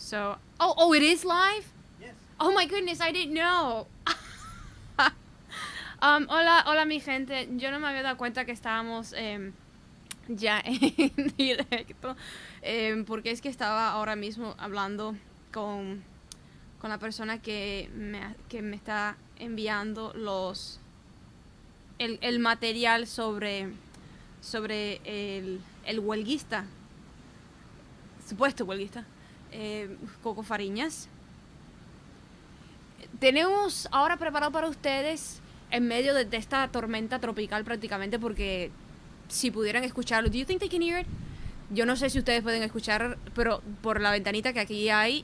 So, oh, it is live? Yes. Oh my goodness, I didn't know. Hola mi gente. Yo no me había dado cuenta que estábamos ya en directo. Porque es que estaba ahora mismo hablando con la persona que me está enviando el material sobre el huelguista, supuesto huelguista, Coco Fariñas. Tenemos ahora preparado para ustedes, en medio de esta tormenta tropical prácticamente, porque si pudieran escucharlo, ¿do you think they can hear it? Yo no sé si ustedes pueden escuchar, pero por la ventanita que aquí hay,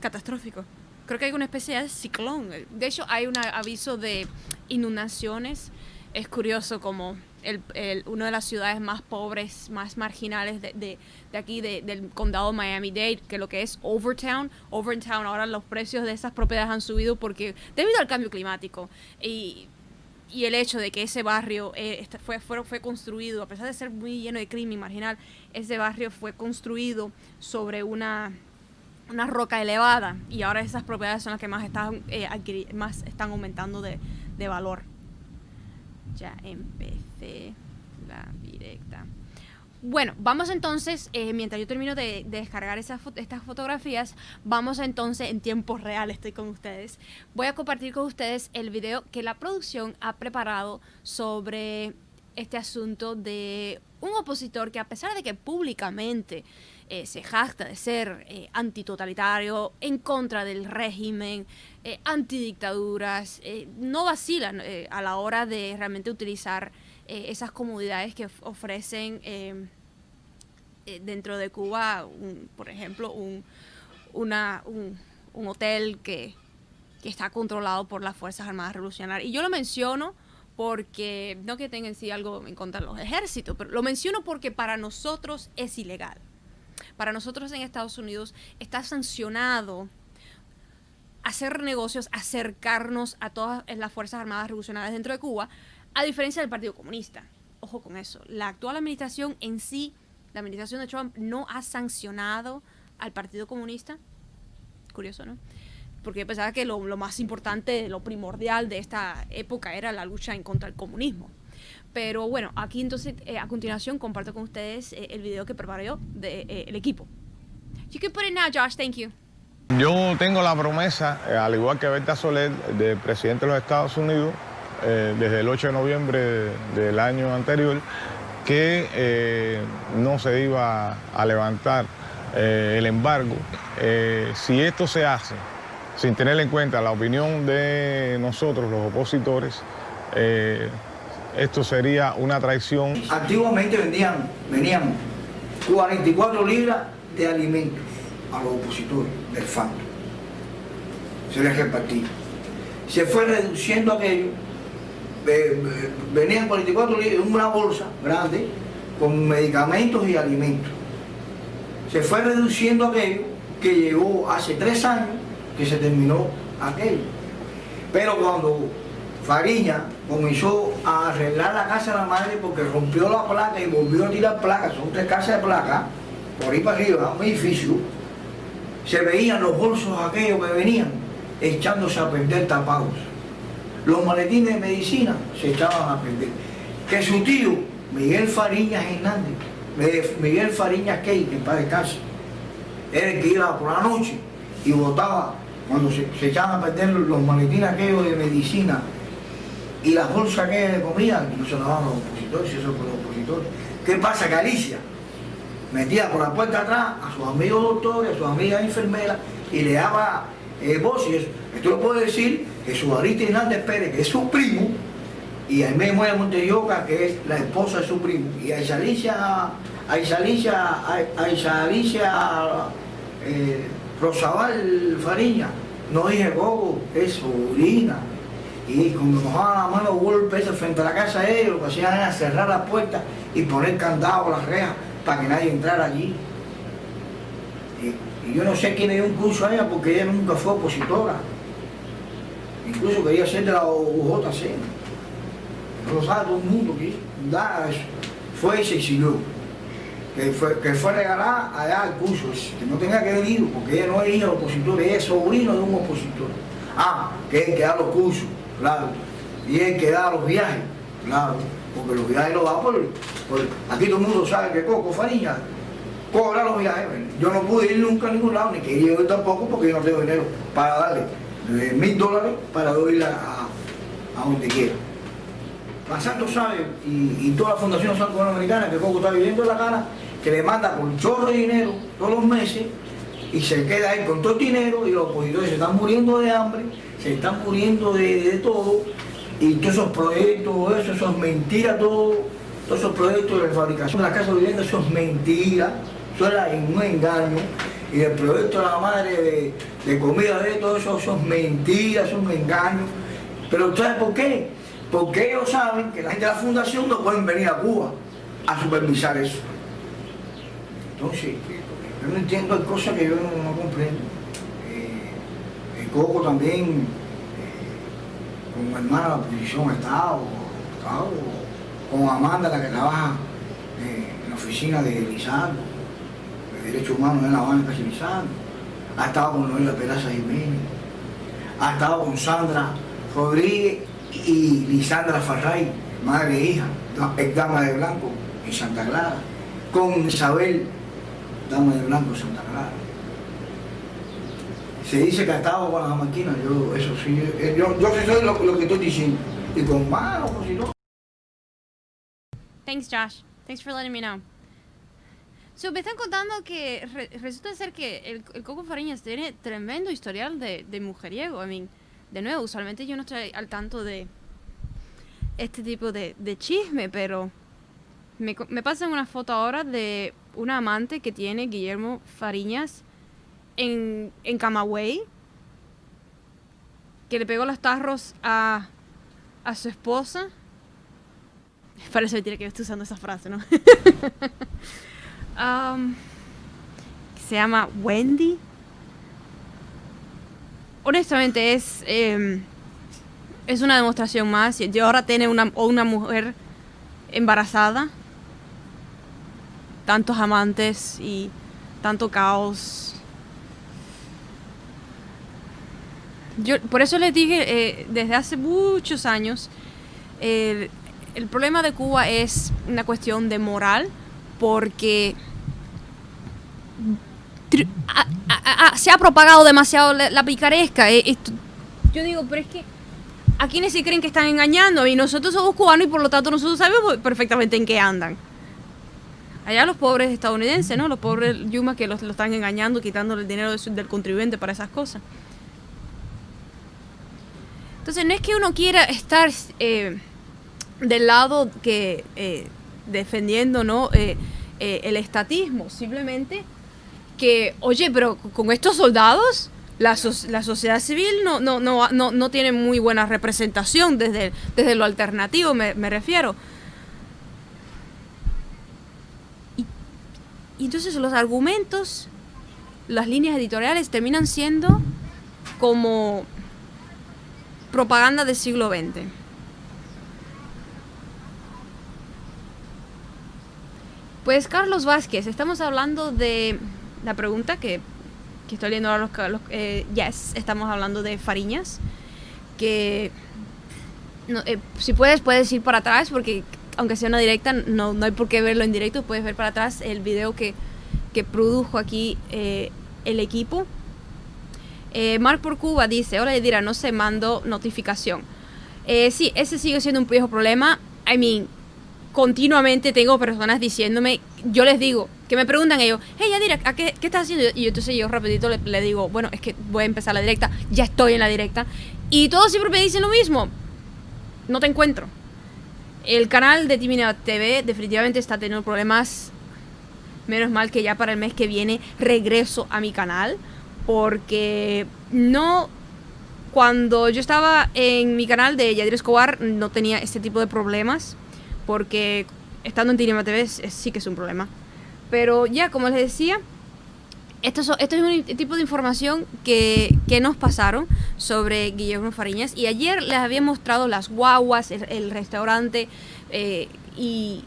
catastrófico. Creo que hay una especie de ciclón. De hecho, hay un aviso de inundaciones. Es curioso como una de las ciudades más pobres, más marginales de aquí, del condado de Miami-Dade, que lo que es Overtown, ahora los precios de esas propiedades han subido porque debido al cambio climático y el hecho de que ese barrio fue construido, a pesar de ser muy lleno de crimen marginal, ese barrio fue construido sobre una roca elevada y ahora esas propiedades son las que más están aumentando de valor. Ya empecé la directa. Bueno, vamos entonces, mientras yo termino de descargar estas fotografías, vamos entonces en tiempo real, estoy con ustedes. Voy a compartir con ustedes el video que la producción ha preparado sobre este asunto de un opositor que, a pesar de que públicamente se jacta de ser antitotalitario, en contra del régimen, antidictaduras, no vacilan a la hora de realmente utilizar esas comodidades que ofrecen dentro de Cuba, por ejemplo, un hotel que está controlado por las Fuerzas Armadas Revolucionarias. Y yo lo menciono porque, no que tengan sí algo en contra de los ejércitos, pero lo menciono porque para nosotros es ilegal. Para nosotros en Estados Unidos está sancionado hacer negocios, acercarnos a todas las Fuerzas Armadas Revolucionarias dentro de Cuba, a diferencia del Partido Comunista. Ojo con eso. La actual administración en sí, la administración de Trump, no ha sancionado al Partido Comunista. Curioso, ¿no? Porque yo pensaba que lo más importante, lo primordial de esta época era la lucha en contra del comunismo. Pero bueno, aquí entonces a continuación comparto con ustedes el video que preparé yo del equipo. You can put it now, Josh, thank you. Yo tengo la promesa, al igual que Berta Soler, del presidente de los Estados Unidos, desde el 8 de noviembre del año anterior, que no se iba a levantar el embargo. Si esto se hace sin tener en cuenta la opinión de nosotros, los opositores, esto sería una traición. Antiguamente venían 44 libras de alimentos a los opositores del FAN. Se les repartía. Se fue reduciendo aquello. Venían 44 libras en una bolsa grande con medicamentos y alimentos. Se fue reduciendo aquello que llegó hace 3 años que se terminó aquello. Pero cuando Fariñas comenzó a arreglar la casa de la madre porque rompió la placa y volvió a tirar placas, son 3 casas de placas, por ahí para arriba, un edificio, se veían los bolsos aquellos que venían echándose a perder tapados. Los maletines de medicina se echaban a perder. Que su tío, Miguel Fariñas Hernández, Miguel Fariñas Key, que en paz descanse, era el que iba por la noche y botaba, cuando se echaban a perder los maletines aquellos de medicina y las bolsas aquellas de comida, no se las daban los opositores, eso por los opositores. ¿Qué pasa? Que Alicia metía por la puerta atrás a sus amigos doctores, a sus amigas enfermeras y le daba voces. Esto lo puede decir Jesús Arista Hernández Pérez, que es su primo, y Aimé Moya Montelloca, que es la esposa de su primo, y Aisha Alicia Rosabal Fariñas, no dije Coco, es sobrina. Y cuando mojaban la mano golpes frente a la casa de ellos, lo que hacían era cerrar la puerta y poner candado a las rejas para que nadie entrara allí. Y yo no sé quién le dio un curso a ella porque ella nunca fue opositora. Incluso quería ser de la UJC. No lo sabe todo el mundo que fue y se exilió. que fue regalada allá al curso, que no tenía que haber ido, porque ella no es hija de opositor, ella es sobrino de un opositor. Que es el que da los cursos, claro, y es el que da los viajes, claro, porque los viajes los da aquí todo el mundo sabe que Coco Fariñas cobra los viajes. Yo no pude ir nunca a ningún lado, ni quería ir tampoco, porque yo no tengo dinero para darle $1000 para ir a donde quiera. Pasando sabe, y toda la Fundación Americana, que Coco está viviendo en la cara, que le manda por chorro de dinero todos los meses y se queda ahí con todo el dinero, y los opositores se están muriendo de hambre, se están muriendo de todo, y todos esos proyectos, eso es mentira, todos esos proyectos de fabricación de la casa de vivienda, eso es mentira, eso era un engaño, y el proyecto de la madre de comida de todo eso es mentira, eso es un engaño. Pero ¿sabes por qué? Porque ellos saben que la gente de la fundación no pueden venir a Cuba a supervisar eso. Entonces, yo no entiendo, hay cosas que yo no comprendo. El Coco también, como hermana de la oposición, ha estado con Amanda, la que trabaja en la oficina de Lisandro, de Derechos Humanos en La Habana, casi Lisandro. Ha estado con Noelia Peraza Jiménez, ha estado con Sandra Rodríguez y Lisandra Farray, madre e hija, dama de blanco en Santa Clara, con Isabel, dama de blanco en Santa Clara. Se dice que ha estado con las máquinas, yo eso sí, yo sí soy lo que estoy diciendo, y con más opositor. Thanks, Josh. Thanks for letting me know. So, me están contando que resulta ser que el Coco Fariñas tiene tremendo historial de mujeriego. I mean, de nuevo, usualmente yo no estoy al tanto de este tipo de chisme, pero me pasan una foto ahora de una amante que tiene Guillermo Fariñas en Camagüey, que le pegó los tarros a su esposa. Parece mentira que yo estoy usando esa frase, ¿no? Se llama Wendy. Honestamente es una demostración más. Y ahora tiene una mujer embarazada, tantos amantes y tanto caos. Yo por eso les dije desde hace muchos años, el problema de Cuba es una cuestión de moral, porque se ha propagado demasiado la picaresca. Yo digo, pero es que ¿a quiénes se creen que están engañando? Y nosotros somos cubanos y por lo tanto nosotros sabemos perfectamente en qué andan. Allá los pobres estadounidenses, ¿no? Los pobres yumas que los están engañando, quitándole el dinero del contribuyente para esas cosas. Entonces no es que uno quiera estar del lado que defendiendo, ¿no? El estatismo, simplemente que, oye, pero con estos soldados la sociedad civil no tiene muy buena representación desde lo alternativo, me refiero. Y entonces los argumentos, las líneas editoriales terminan siendo como propaganda del siglo XX. Pues Carlos Vázquez, estamos hablando de la pregunta que estoy leyendo ahora yes, estamos hablando de Fariñas, que no, si puedes ir para atrás, porque aunque sea una directa, no hay por qué verlo en directo, puedes ver para atrás el video que produjo aquí el equipo. Mark por Cuba dice, hola Yadira, no se mandó notificación. Sí, ese sigue siendo un viejo problema. I mean, continuamente tengo personas diciéndome, yo les digo, que me preguntan ellos, hey Yadira, ¿qué estás haciendo? Y entonces yo rapidito le digo, bueno, es que voy a empezar la directa, ya estoy en la directa. Y todos siempre me dicen lo mismo, no te encuentro. El canal de Timina TV definitivamente está teniendo problemas. Menos mal que ya para el mes que viene regreso a mi canal, porque cuando yo estaba en mi canal de Yadira Escobar no tenía este tipo de problemas, porque estando en Tinima TV sí que es un problema. Pero ya, como les decía, esto es un tipo de información que nos pasaron sobre Guillermo Fariñas, y ayer les había mostrado las guaguas, el restaurante y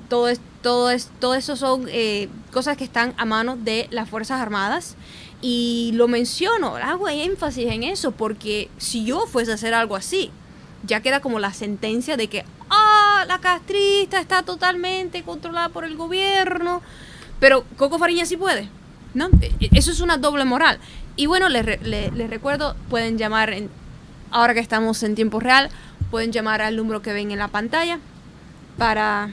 todo todo eso son cosas que están a mano de las Fuerzas Armadas. Y lo menciono, hago énfasis en eso, porque si yo fuese a hacer algo así, ya queda como la sentencia de que la castrista está totalmente controlada por el gobierno, pero Coco Fariña sí puede, ¿no? Eso es una doble moral. Y bueno, les recuerdo, pueden llamar, ahora que estamos en tiempo real, pueden llamar al número que ven en la pantalla para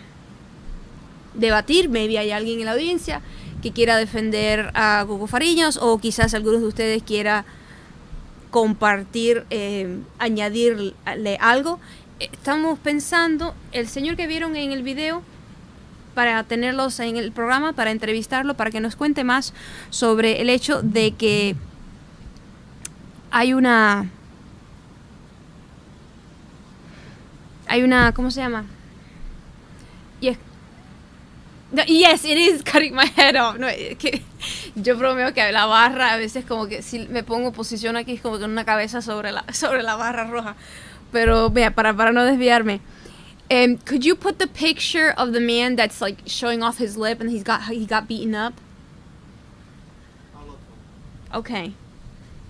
debatir. Maybe hay alguien en la audiencia que quiera defender a Coco Fariñas, o quizás algunos de ustedes quiera compartir, añadirle algo. Estamos pensando, el señor que vieron en el video, para tenerlos en el programa, para entrevistarlo, para que nos cuente más sobre el hecho de que hay una, ¿cómo se llama? Yes, it is cutting my head off. No, que yo bromeo que la barra, a veces como que si me pongo posición aquí, es como con una cabeza sobre la barra roja. Pero vea, para no desviarme. Could you put the picture of the man that's like showing off his lip and he got beaten up? Okay.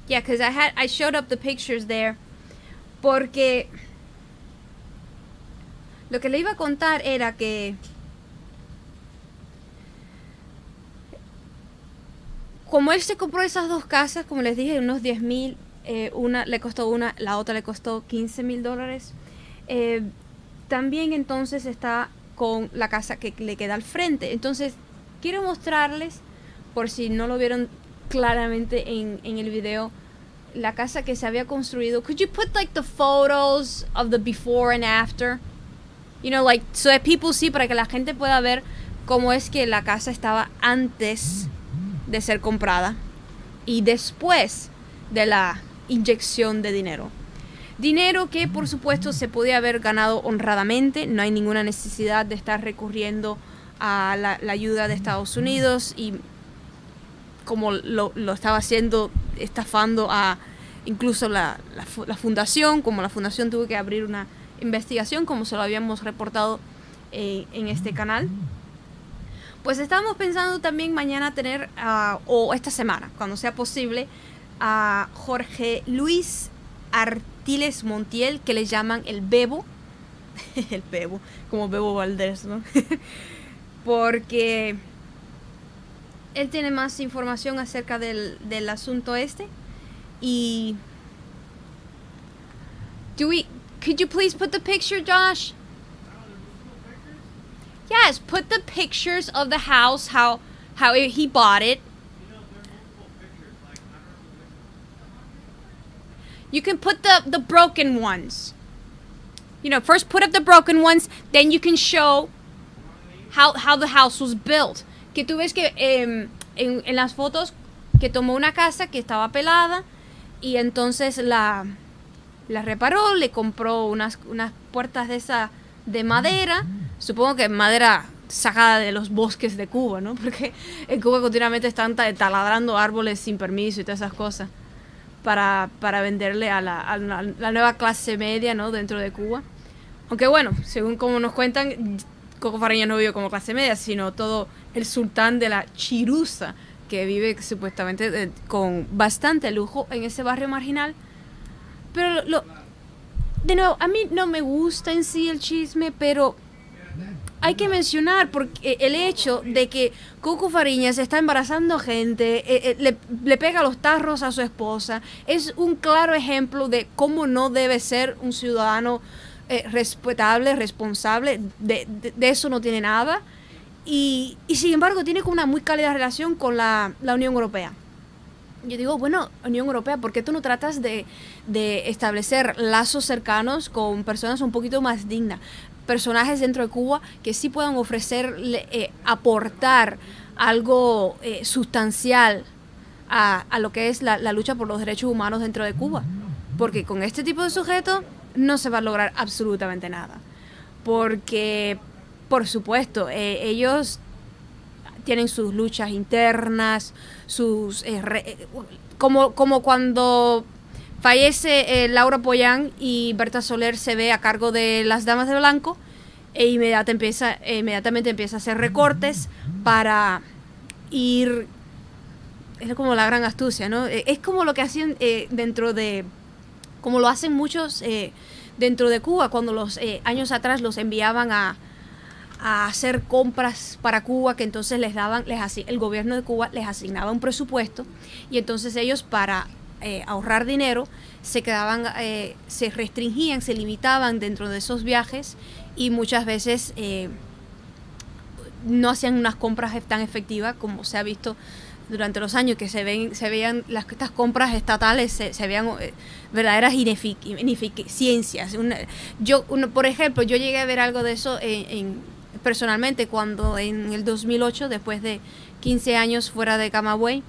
Yeah, because I showed up the pictures there. Porque lo que le iba a contar era que como él se compró esas dos casas, como les dije, unos 10,000, una le costó la otra le costó $15,000. También entonces está con la casa que le queda al frente. Entonces, quiero mostrarles, por si no lo vieron claramente en el video, la casa que se había construido. Could you put like the photos of the before and after? You know, like, so that people see, para que la gente pueda ver cómo es que la casa estaba antes de ser comprada y después de la inyección de dinero. Dinero que por supuesto se podía haber ganado honradamente. No hay ninguna necesidad de estar recurriendo a la ayuda de Estados Unidos, y como lo estaba haciendo, estafando a incluso la fundación, como la fundación tuvo que abrir una investigación, como se lo habíamos reportado en este canal. Pues estábamos pensando también mañana tener, o esta semana, cuando sea posible, a Jorge Luis Artiles Montiel, que le llaman el Bebo. El Bebo, como Bebo Valdés, ¿no? Porque él tiene más información acerca del asunto este. Y could you please put the picture, Josh? Yes, put the pictures of the house, how he bought it. You can put the broken ones. You know, first put up the broken ones, then you can show how the house was built. Que tú ves que en las fotos que tomó una casa que estaba pelada y entonces la reparó, le compró unas puertas de madera. Supongo que madera sacada de los bosques de Cuba, ¿no? Porque en Cuba continuamente están taladrando árboles sin permiso y todas esas cosas para venderle a la nueva clase media, ¿no? Dentro de Cuba. Aunque bueno, según como nos cuentan, Coco Fariñas no vive como clase media, sino todo el sultán de la Chirusa, que vive supuestamente con bastante lujo en ese barrio marginal. Pero de nuevo, a mí no me gusta en sí el chisme, pero hay que mencionar porque el hecho de que Coco Fariñas está embarazando gente, le pega los tarros a su esposa, es un claro ejemplo de cómo no debe ser un ciudadano respetable, responsable. De eso no tiene nada. Y sin embargo tiene como una muy cálida relación con la Unión Europea. Yo digo, bueno, Unión Europea, ¿por qué tú no tratas de establecer lazos cercanos con personas un poquito más dignas? Personajes dentro de Cuba que sí puedan ofrecerle, aportar algo sustancial a lo que es la lucha por los derechos humanos dentro de Cuba. Porque con este tipo de sujetos no se va a lograr absolutamente nada. Porque, por supuesto, ellos tienen sus luchas internas, sus como cuando fallece Laura Pollán y Berta Soler se ve a cargo de las Damas de Blanco, inmediatamente empieza a hacer recortes para ir, es como la gran astucia, ¿no? Es como lo que hacían como lo hacen muchos dentro de Cuba, cuando los años atrás los enviaban a hacer compras para Cuba, que entonces el gobierno de Cuba les asignaba un presupuesto, y entonces ellos, para ahorrar dinero, se restringían, se limitaban dentro de esos viajes, y muchas veces no hacían unas compras tan efectivas como se ha visto durante los años, que se veían estas compras estatales, se veían verdaderas ineficiencias. Por ejemplo, yo llegué a ver algo de eso personalmente cuando en el 2008, después de 15 años fuera de Camagüey,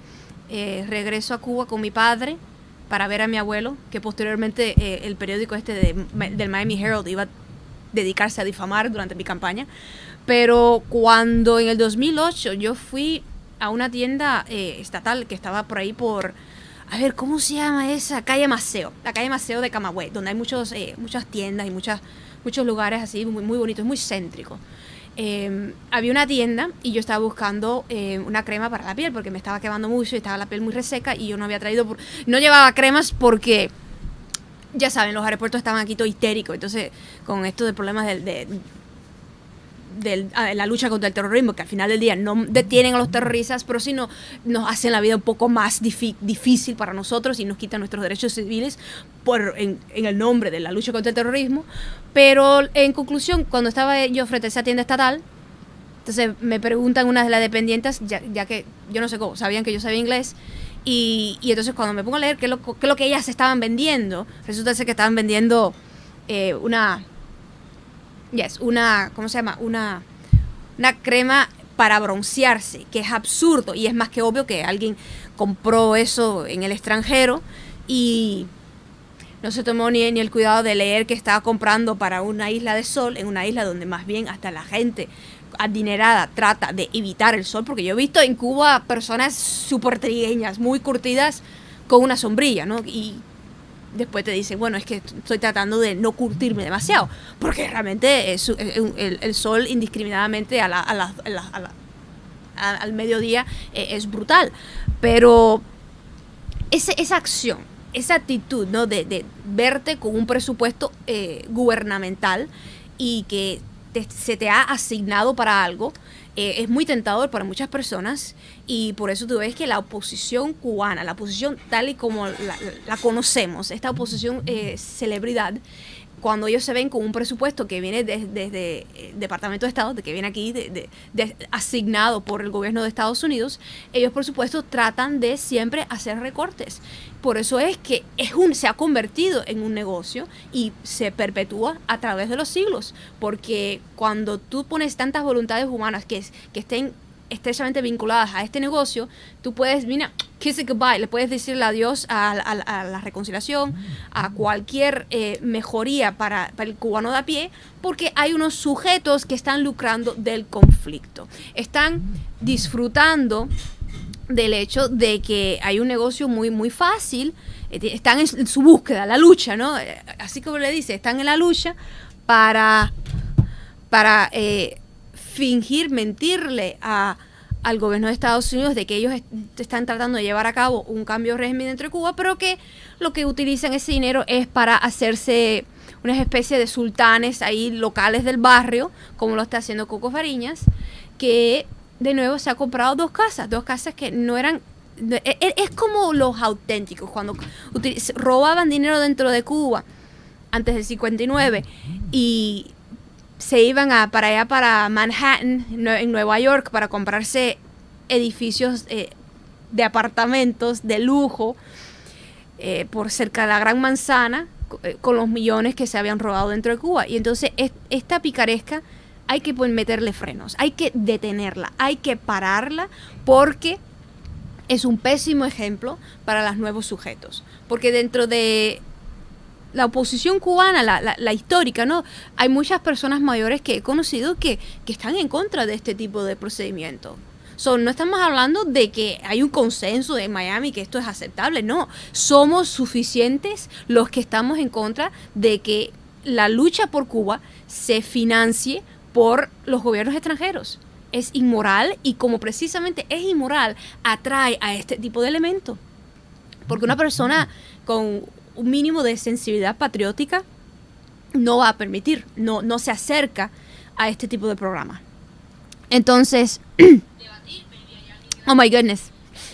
regreso a Cuba con mi padre para ver a mi abuelo, que posteriormente el periódico del Miami Herald iba a dedicarse a difamar durante mi campaña. Pero cuando en el 2008 yo fui a una tienda estatal que estaba por ahí a ver, ¿cómo se llama esa? Calle Maceo, la calle Maceo de Camagüey, donde hay muchas tiendas y muchos lugares así muy, muy bonitos, muy céntricos. Había una tienda y yo estaba buscando una crema para la piel porque me estaba quemando mucho y estaba la piel muy reseca, y yo no llevaba cremas porque, ya saben, los aeropuertos estaban aquí todo histéricos. Entonces, con esto de problemas de la lucha contra el terrorismo, que al final del día no detienen a los terroristas, pero sí nos hacen la vida un poco más difícil para nosotros y nos quitan nuestros derechos civiles en el nombre de la lucha contra el terrorismo. Pero en conclusión, cuando estaba yo frente a esa tienda estatal, entonces me preguntan una de las dependientes, ya que yo no sé cómo, sabían que yo sabía inglés, y entonces cuando me pongo a leer qué es lo que ellas estaban vendiendo, resulta ser que estaban vendiendo ¿cómo se llama? Una crema para broncearse, que es absurdo, y es más que obvio que alguien compró eso en el extranjero y no se tomó ni el cuidado de leer que estaba comprando para una isla de sol, en una isla donde más bien hasta la gente adinerada trata de evitar el sol, porque yo he visto en Cuba personas súper trigueñas, muy curtidas, con una sombrilla, ¿no? Y después te dicen, bueno, es que estoy tratando de no curtirme demasiado, porque realmente el sol indiscriminadamente al mediodía es brutal. Pero esa acción, esa actitud, ¿no?, de verte con un presupuesto gubernamental y que se te ha asignado para algo, es muy tentador para muchas personas, y por eso tú ves que la oposición cubana, la oposición tal y como la conocemos, esta oposición celebridad, cuando ellos se ven con un presupuesto que viene desde el Departamento de Estado, que viene aquí asignado por el gobierno de Estados Unidos, ellos por supuesto tratan de siempre hacer recortes. Por eso es que se ha convertido en un negocio y se perpetúa a través de los siglos, porque cuando tú pones tantas voluntades humanas que estén estrechamente vinculadas a este negocio, tú puedes, kiss it goodbye, le puedes decirle adiós a la reconciliación, a cualquier mejoría para el cubano de a pie, porque hay unos sujetos que están lucrando del conflicto, están disfrutando del hecho de que hay un negocio muy, muy fácil, están en su búsqueda, la lucha, ¿no? Así como le dice, están en la lucha para fingir, mentirle al gobierno de Estados Unidos de que ellos están tratando de llevar a cabo un cambio de régimen dentro de Cuba, pero que lo que utilizan ese dinero es para hacerse una especie de sultanes ahí locales del barrio, como lo está haciendo Coco Fariñas, que de nuevo se ha comprado dos casas que no eran... Es como los auténticos, cuando robaban dinero dentro de Cuba antes del 59 y se iban para Manhattan, en Nueva York, para comprarse edificios de apartamentos de lujo por cerca de la Gran Manzana, con los millones que se habían robado dentro de Cuba. Y entonces esta picaresca hay que meterle frenos, hay que detenerla, hay que pararla, porque es un pésimo ejemplo para los nuevos sujetos. Porque dentro de la oposición cubana, la histórica, ¿no?, hay muchas personas mayores que he conocido que están en contra de este tipo de procedimiento. No estamos hablando de que hay un consenso en Miami que esto es aceptable, no. Somos suficientes los que estamos en contra de que la lucha por Cuba se financie por los gobiernos extranjeros. Es inmoral y como precisamente es inmoral, atrae a este tipo de elementos. Porque una persona con un mínimo de sensibilidad patriótica no va a permitir, no se acerca a este tipo de programa. Entonces, oh my goodness,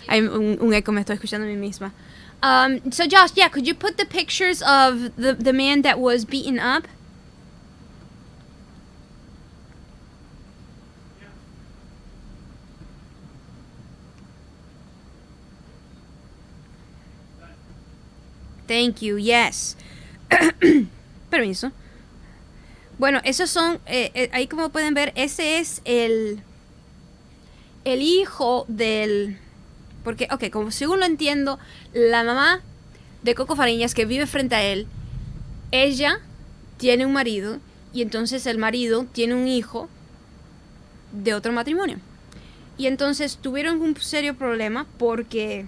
hay un eco, me estoy escuchando a mí misma. So Josh, yeah, could you put the pictures of the man that was beaten up? Thank you, yes. Permiso. Bueno, esos son, ahí como pueden ver, ese es el hijo del... Porque, ok, como según lo entiendo, la mamá de Coco Fariñas que vive frente a él, ella tiene un marido y entonces el marido tiene un hijo de otro matrimonio. Y entonces tuvieron un serio problema porque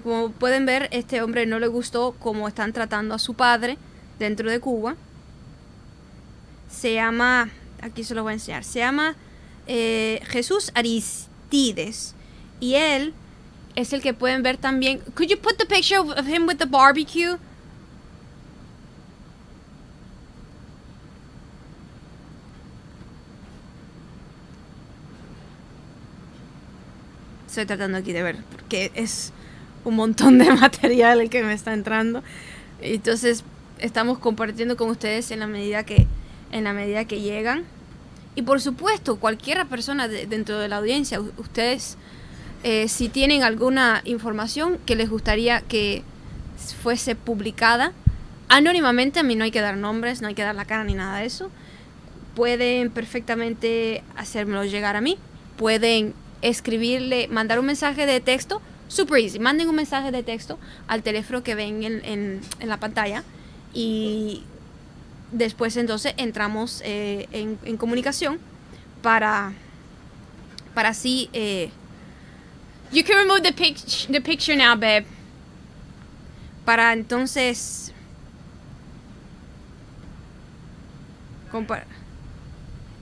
como pueden ver, este hombre no le gustó cómo están tratando a su padre dentro de Cuba. Se llama, aquí se lo voy a enseñar, se llama Jesús Aristides. Y él es el que pueden ver también. Could you put the picture of him with the barbecue? Estoy tratando aquí de ver, porque es un montón de material el que me está entrando. Entonces estamos compartiendo con ustedes en la medida que llegan. Y por supuesto, cualquier persona dentro de la audiencia, ustedes si tienen alguna información que les gustaría que fuese publicada anónimamente, a mí no hay que dar nombres, no hay que dar la cara ni nada de eso, pueden perfectamente hacérmelo llegar a mí. Pueden escribirle, mandar un mensaje de texto, super easy, manden un mensaje de texto al teléfono que ven en la pantalla y después entonces entramos en comunicación para así you can remove the picture now, babe, para entonces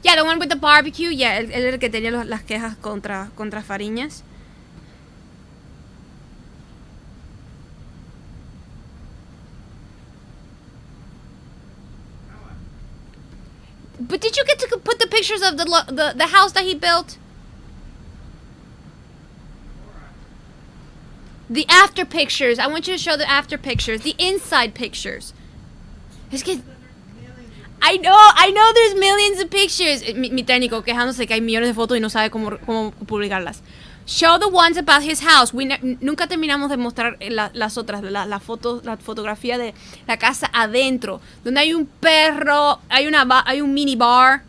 yeah, the one with the barbecue, yeah, él era el que tenía las quejas contra Fariñas. But did you get to put the pictures of the house that he built? The after pictures. I want you to show the after pictures. The inside pictures. Es que... I know there's millions of pictures. Mi técnico quejándose que hay millones de fotos y no sabe cómo publicarlas. Show the ones about his house. Nunca terminamos de mostrar las otras, la fotografía de la casa adentro, donde hay un perro, hay un mini bar.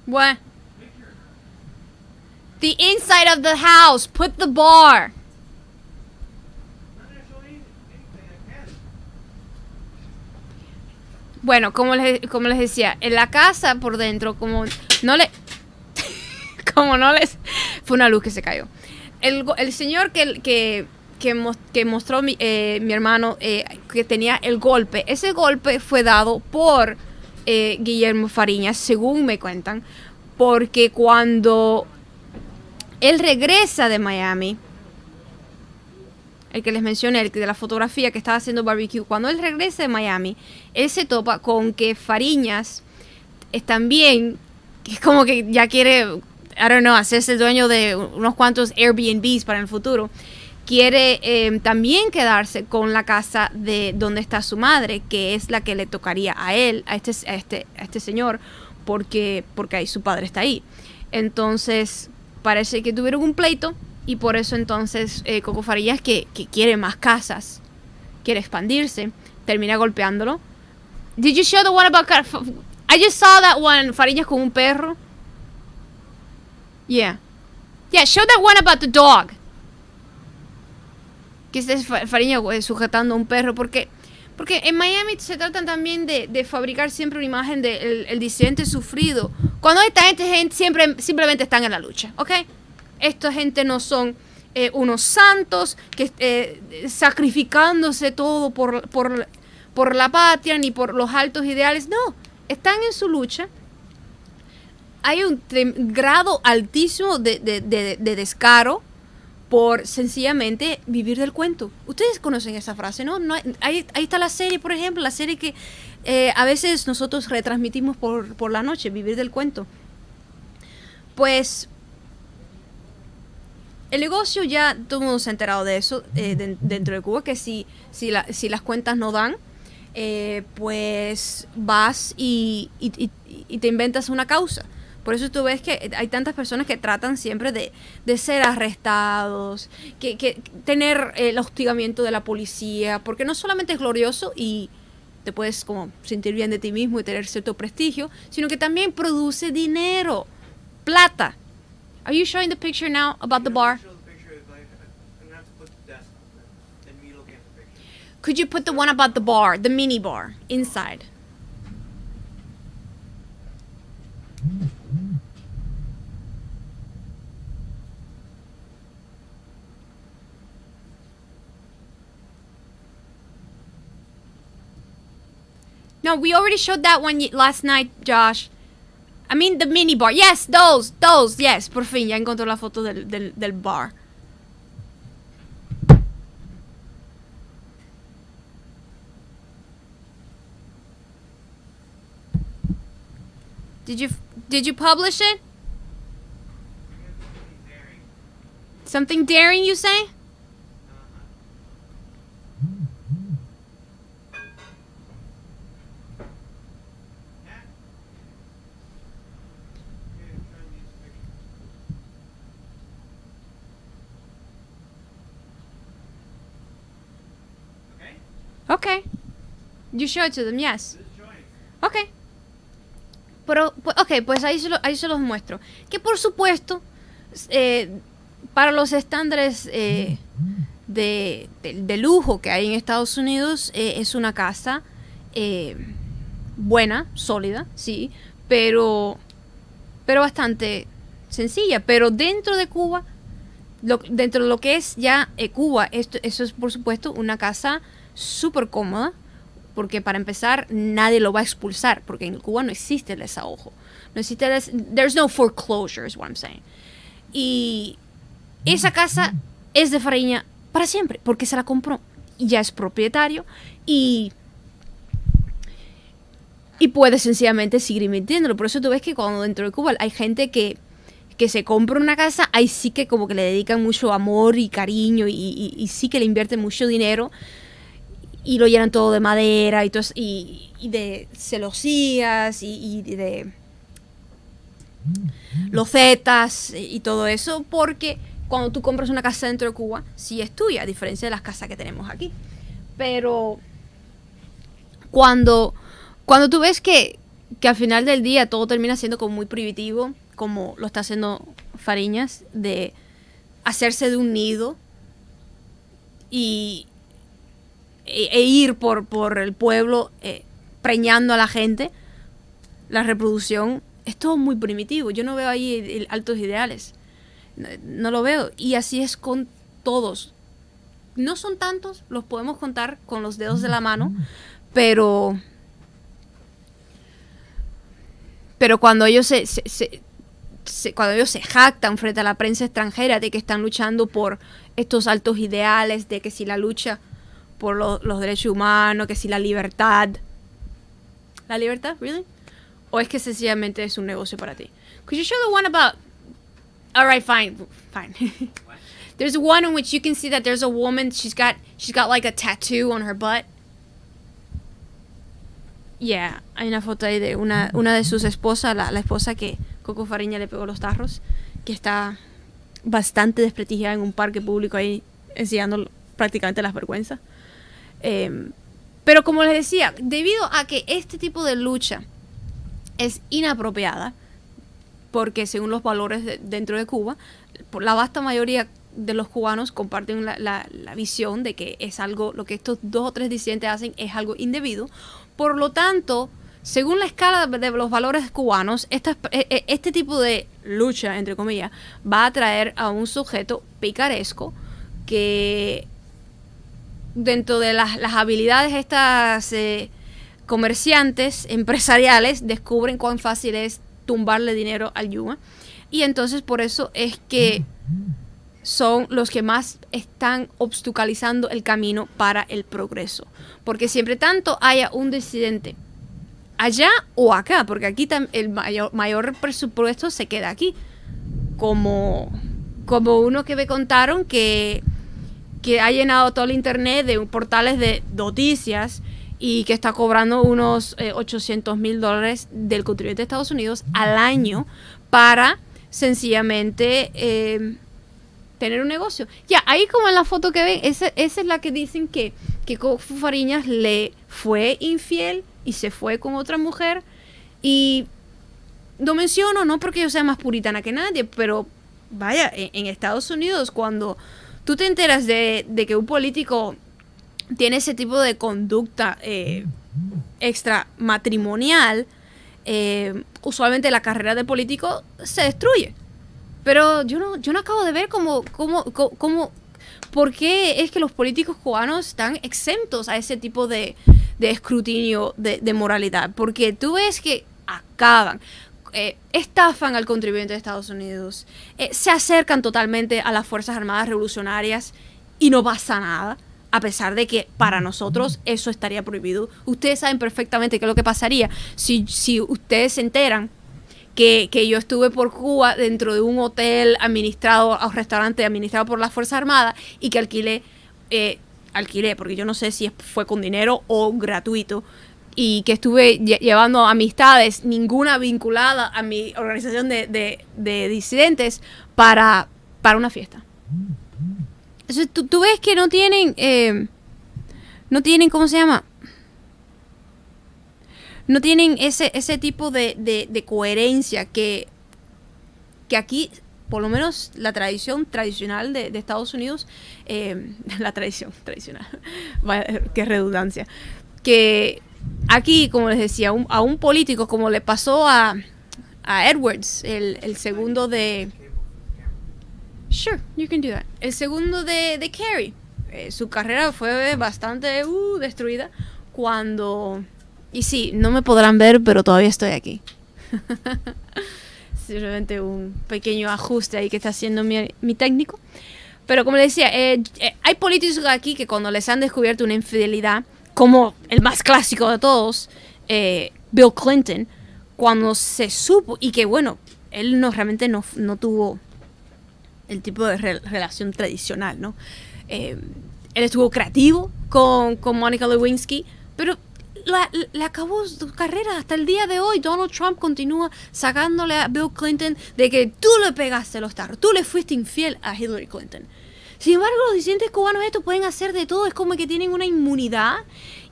What? The inside of the house. Put the bar. Bueno, como les decía, en la casa por dentro, como no les... Fue una luz que se cayó. El señor que mostró mi hermano que tenía el golpe, ese golpe fue dado por... Guillermo Fariñas, según me cuentan, porque cuando él regresa de Miami, el que les mencioné, el de la fotografía que estaba haciendo barbecue, cuando él regresa de Miami, él se topa con que Fariñas es también, es como que ya quiere, I don't know, hacerse dueño de unos cuantos Airbnbs para el futuro. Quiere también quedarse con la casa de donde está su madre, que es la que le tocaría a él, a este señor, porque ahí su padre está ahí. Entonces parece que tuvieron un pleito y por eso entonces Coco Fariñas, que quiere más casas, quiere expandirse, termina golpeándolo. Did you show the one about... I just saw that one, Fariñas con un perro. Yeah, show that one about the dog. que estés Fariña sujetando a un perro, porque en Miami se tratan también de fabricar siempre una imagen del el disidente sufrido, cuando esta gente simplemente están en la lucha, ¿ok? Esta gente no son unos santos que sacrificándose todo por la patria ni por los altos ideales, no, están en su lucha. Hay un grado altísimo de descaro por sencillamente vivir del cuento. Ustedes conocen esa frase, ¿no? Ahí está la serie, por ejemplo, la serie que a veces nosotros retransmitimos por la noche, Vivir del Cuento. Pues el negocio, ya todo el mundo se ha enterado de eso dentro de Cuba, que si las cuentas no dan, pues vas y te inventas una causa. Por eso tú ves que hay tantas personas que tratan siempre de ser arrestados, que tener el hostigamiento de la policía, porque no solamente es glorioso y te puedes como sentir bien de ti mismo y tener cierto prestigio, sino que también produce dinero, plata. Are you showing the picture now about the bar? Could you put the one about the bar, the mini bar, inside? No, we already showed that one last night, Josh. I mean the mini bar. Yes, those, yes. Por fin, ya encontré la foto del bar. Did you publish it? Something daring, you say? Okay. You show it to them, yes. Okay. Pero, pues ahí se los muestro. Que por supuesto, para los estándares de lujo que hay en Estados Unidos, es una casa buena, sólida, sí, pero bastante sencilla. Pero dentro de Cuba, dentro de lo que es ya Cuba, eso es por supuesto una casa súper cómoda, porque para empezar nadie lo va a expulsar, porque en Cuba no existe el desahojo, no existe there's no foreclosure, is what I'm saying. Y esa casa es de Fariña para siempre, porque se la compró y ya es propietario y puede sencillamente seguir invirtiéndolo. Por eso tú ves que cuando dentro de Cuba hay gente que se compra una casa, ahí sí que como que le dedican mucho amor y cariño y sí que le invierten mucho dinero y lo llenan todo de madera y de celosías y de losetas y todo eso, porque cuando tú compras una casa dentro de Cuba, sí es tuya, a diferencia de las casas que tenemos aquí. Pero cuando tú ves que al final del día todo termina siendo como muy primitivo, como lo está haciendo Fariñas, de hacerse de un nido e ir por el pueblo preñando a la gente, la reproducción es todo muy primitivo. Yo no veo ahí altos ideales, no lo veo, y así es con todos. No son tantos, los podemos contar con los dedos de la mano, pero cuando ellos cuando ellos se jactan frente a la prensa extranjera de que están luchando por estos altos ideales, de que si la lucha por los derechos humanos, que si la libertad. ¿La libertad? ¿Really? ¿O es que sencillamente es un negocio para ti? Could you show the one about... All right, fine. There's one in which you can see that there's a woman, she's got like a tattoo on her butt. Yeah, hay una foto ahí de una de sus esposas, la esposa que Coco Fariña le pegó los tarros, que está bastante desprestigiada en un parque público ahí enseñando prácticamente las vergüenzas. Pero como les decía, debido a que este tipo de lucha es inapropiada, porque según los valores dentro de Cuba, por la vasta mayoría de los cubanos comparten la visión de que es algo, lo que estos 2 o 3 disidentes hacen es algo indebido. Por lo tanto, según la escala de los valores cubanos, este tipo de lucha, entre comillas, va a atraer a un sujeto picaresco que dentro de las habilidades estas comerciantes, empresariales, descubren cuán fácil es tumbarle dinero al yuga. Y entonces por eso es que son los que más están obstaculizando el camino para el progreso. Porque siempre tanto haya un disidente allá o acá, porque aquí el mayor presupuesto se queda aquí. Como uno que me contaron que ha llenado todo el internet de portales de noticias y que está cobrando unos $800,000 del contribuyente de Estados Unidos al año para sencillamente tener un negocio. Ya, ahí como en la foto que ven, esa es la que dicen que Coco Fariñas le fue infiel y se fue con otra mujer. Y lo menciono no porque yo sea más puritana que nadie, pero vaya, en Estados Unidos cuando tú te enteras de que un político tiene ese tipo de conducta extramatrimonial, usualmente la carrera de político se destruye. Pero yo no acabo de ver cómo por qué es que los políticos cubanos están exentos a ese tipo de escrutinio de moralidad. Porque tú ves que acaban, estafan al contribuyente de Estados Unidos, se acercan totalmente a las Fuerzas Armadas Revolucionarias y no pasa nada. A pesar de que para nosotros eso estaría prohibido. Ustedes saben perfectamente qué es lo que pasaría si ustedes se enteran que yo estuve por Cuba dentro de un hotel administrado, un restaurante administrado por las Fuerzas Armadas y que alquilé, porque yo no sé si fue con dinero o gratuito, y que estuve llevando amistades, ninguna vinculada a mi organización de disidentes, para una fiesta. Entonces, tú ves que no tienen, ¿cómo se llama? No tienen ese tipo de coherencia que aquí, por lo menos la tradición tradicional de Estados Unidos, la tradición tradicional, vaya, qué redundancia, que aquí, como les decía, a un político, como le pasó a Edwards, el segundo de... Sure, you can do that. El segundo de Kerry. Su carrera fue bastante destruida cuando... Y sí, no me podrán ver, pero todavía estoy aquí. Simplemente un pequeño ajuste ahí que está haciendo mi técnico. Pero como les decía, hay políticos aquí que cuando les han descubierto una infidelidad, como el más clásico de todos, Bill Clinton, cuando se supo, y que bueno, él realmente no tuvo el tipo de relación tradicional, ¿no? Él estuvo creativo con Monica Lewinsky, pero le acabó su carrera. Hasta el día de hoy Donald Trump continúa sacándole a Bill Clinton de que tú le pegaste los tarros, tú le fuiste infiel a Hillary Clinton. Sin embargo, los disidentes cubanos estos pueden hacer de todo, es como que tienen una inmunidad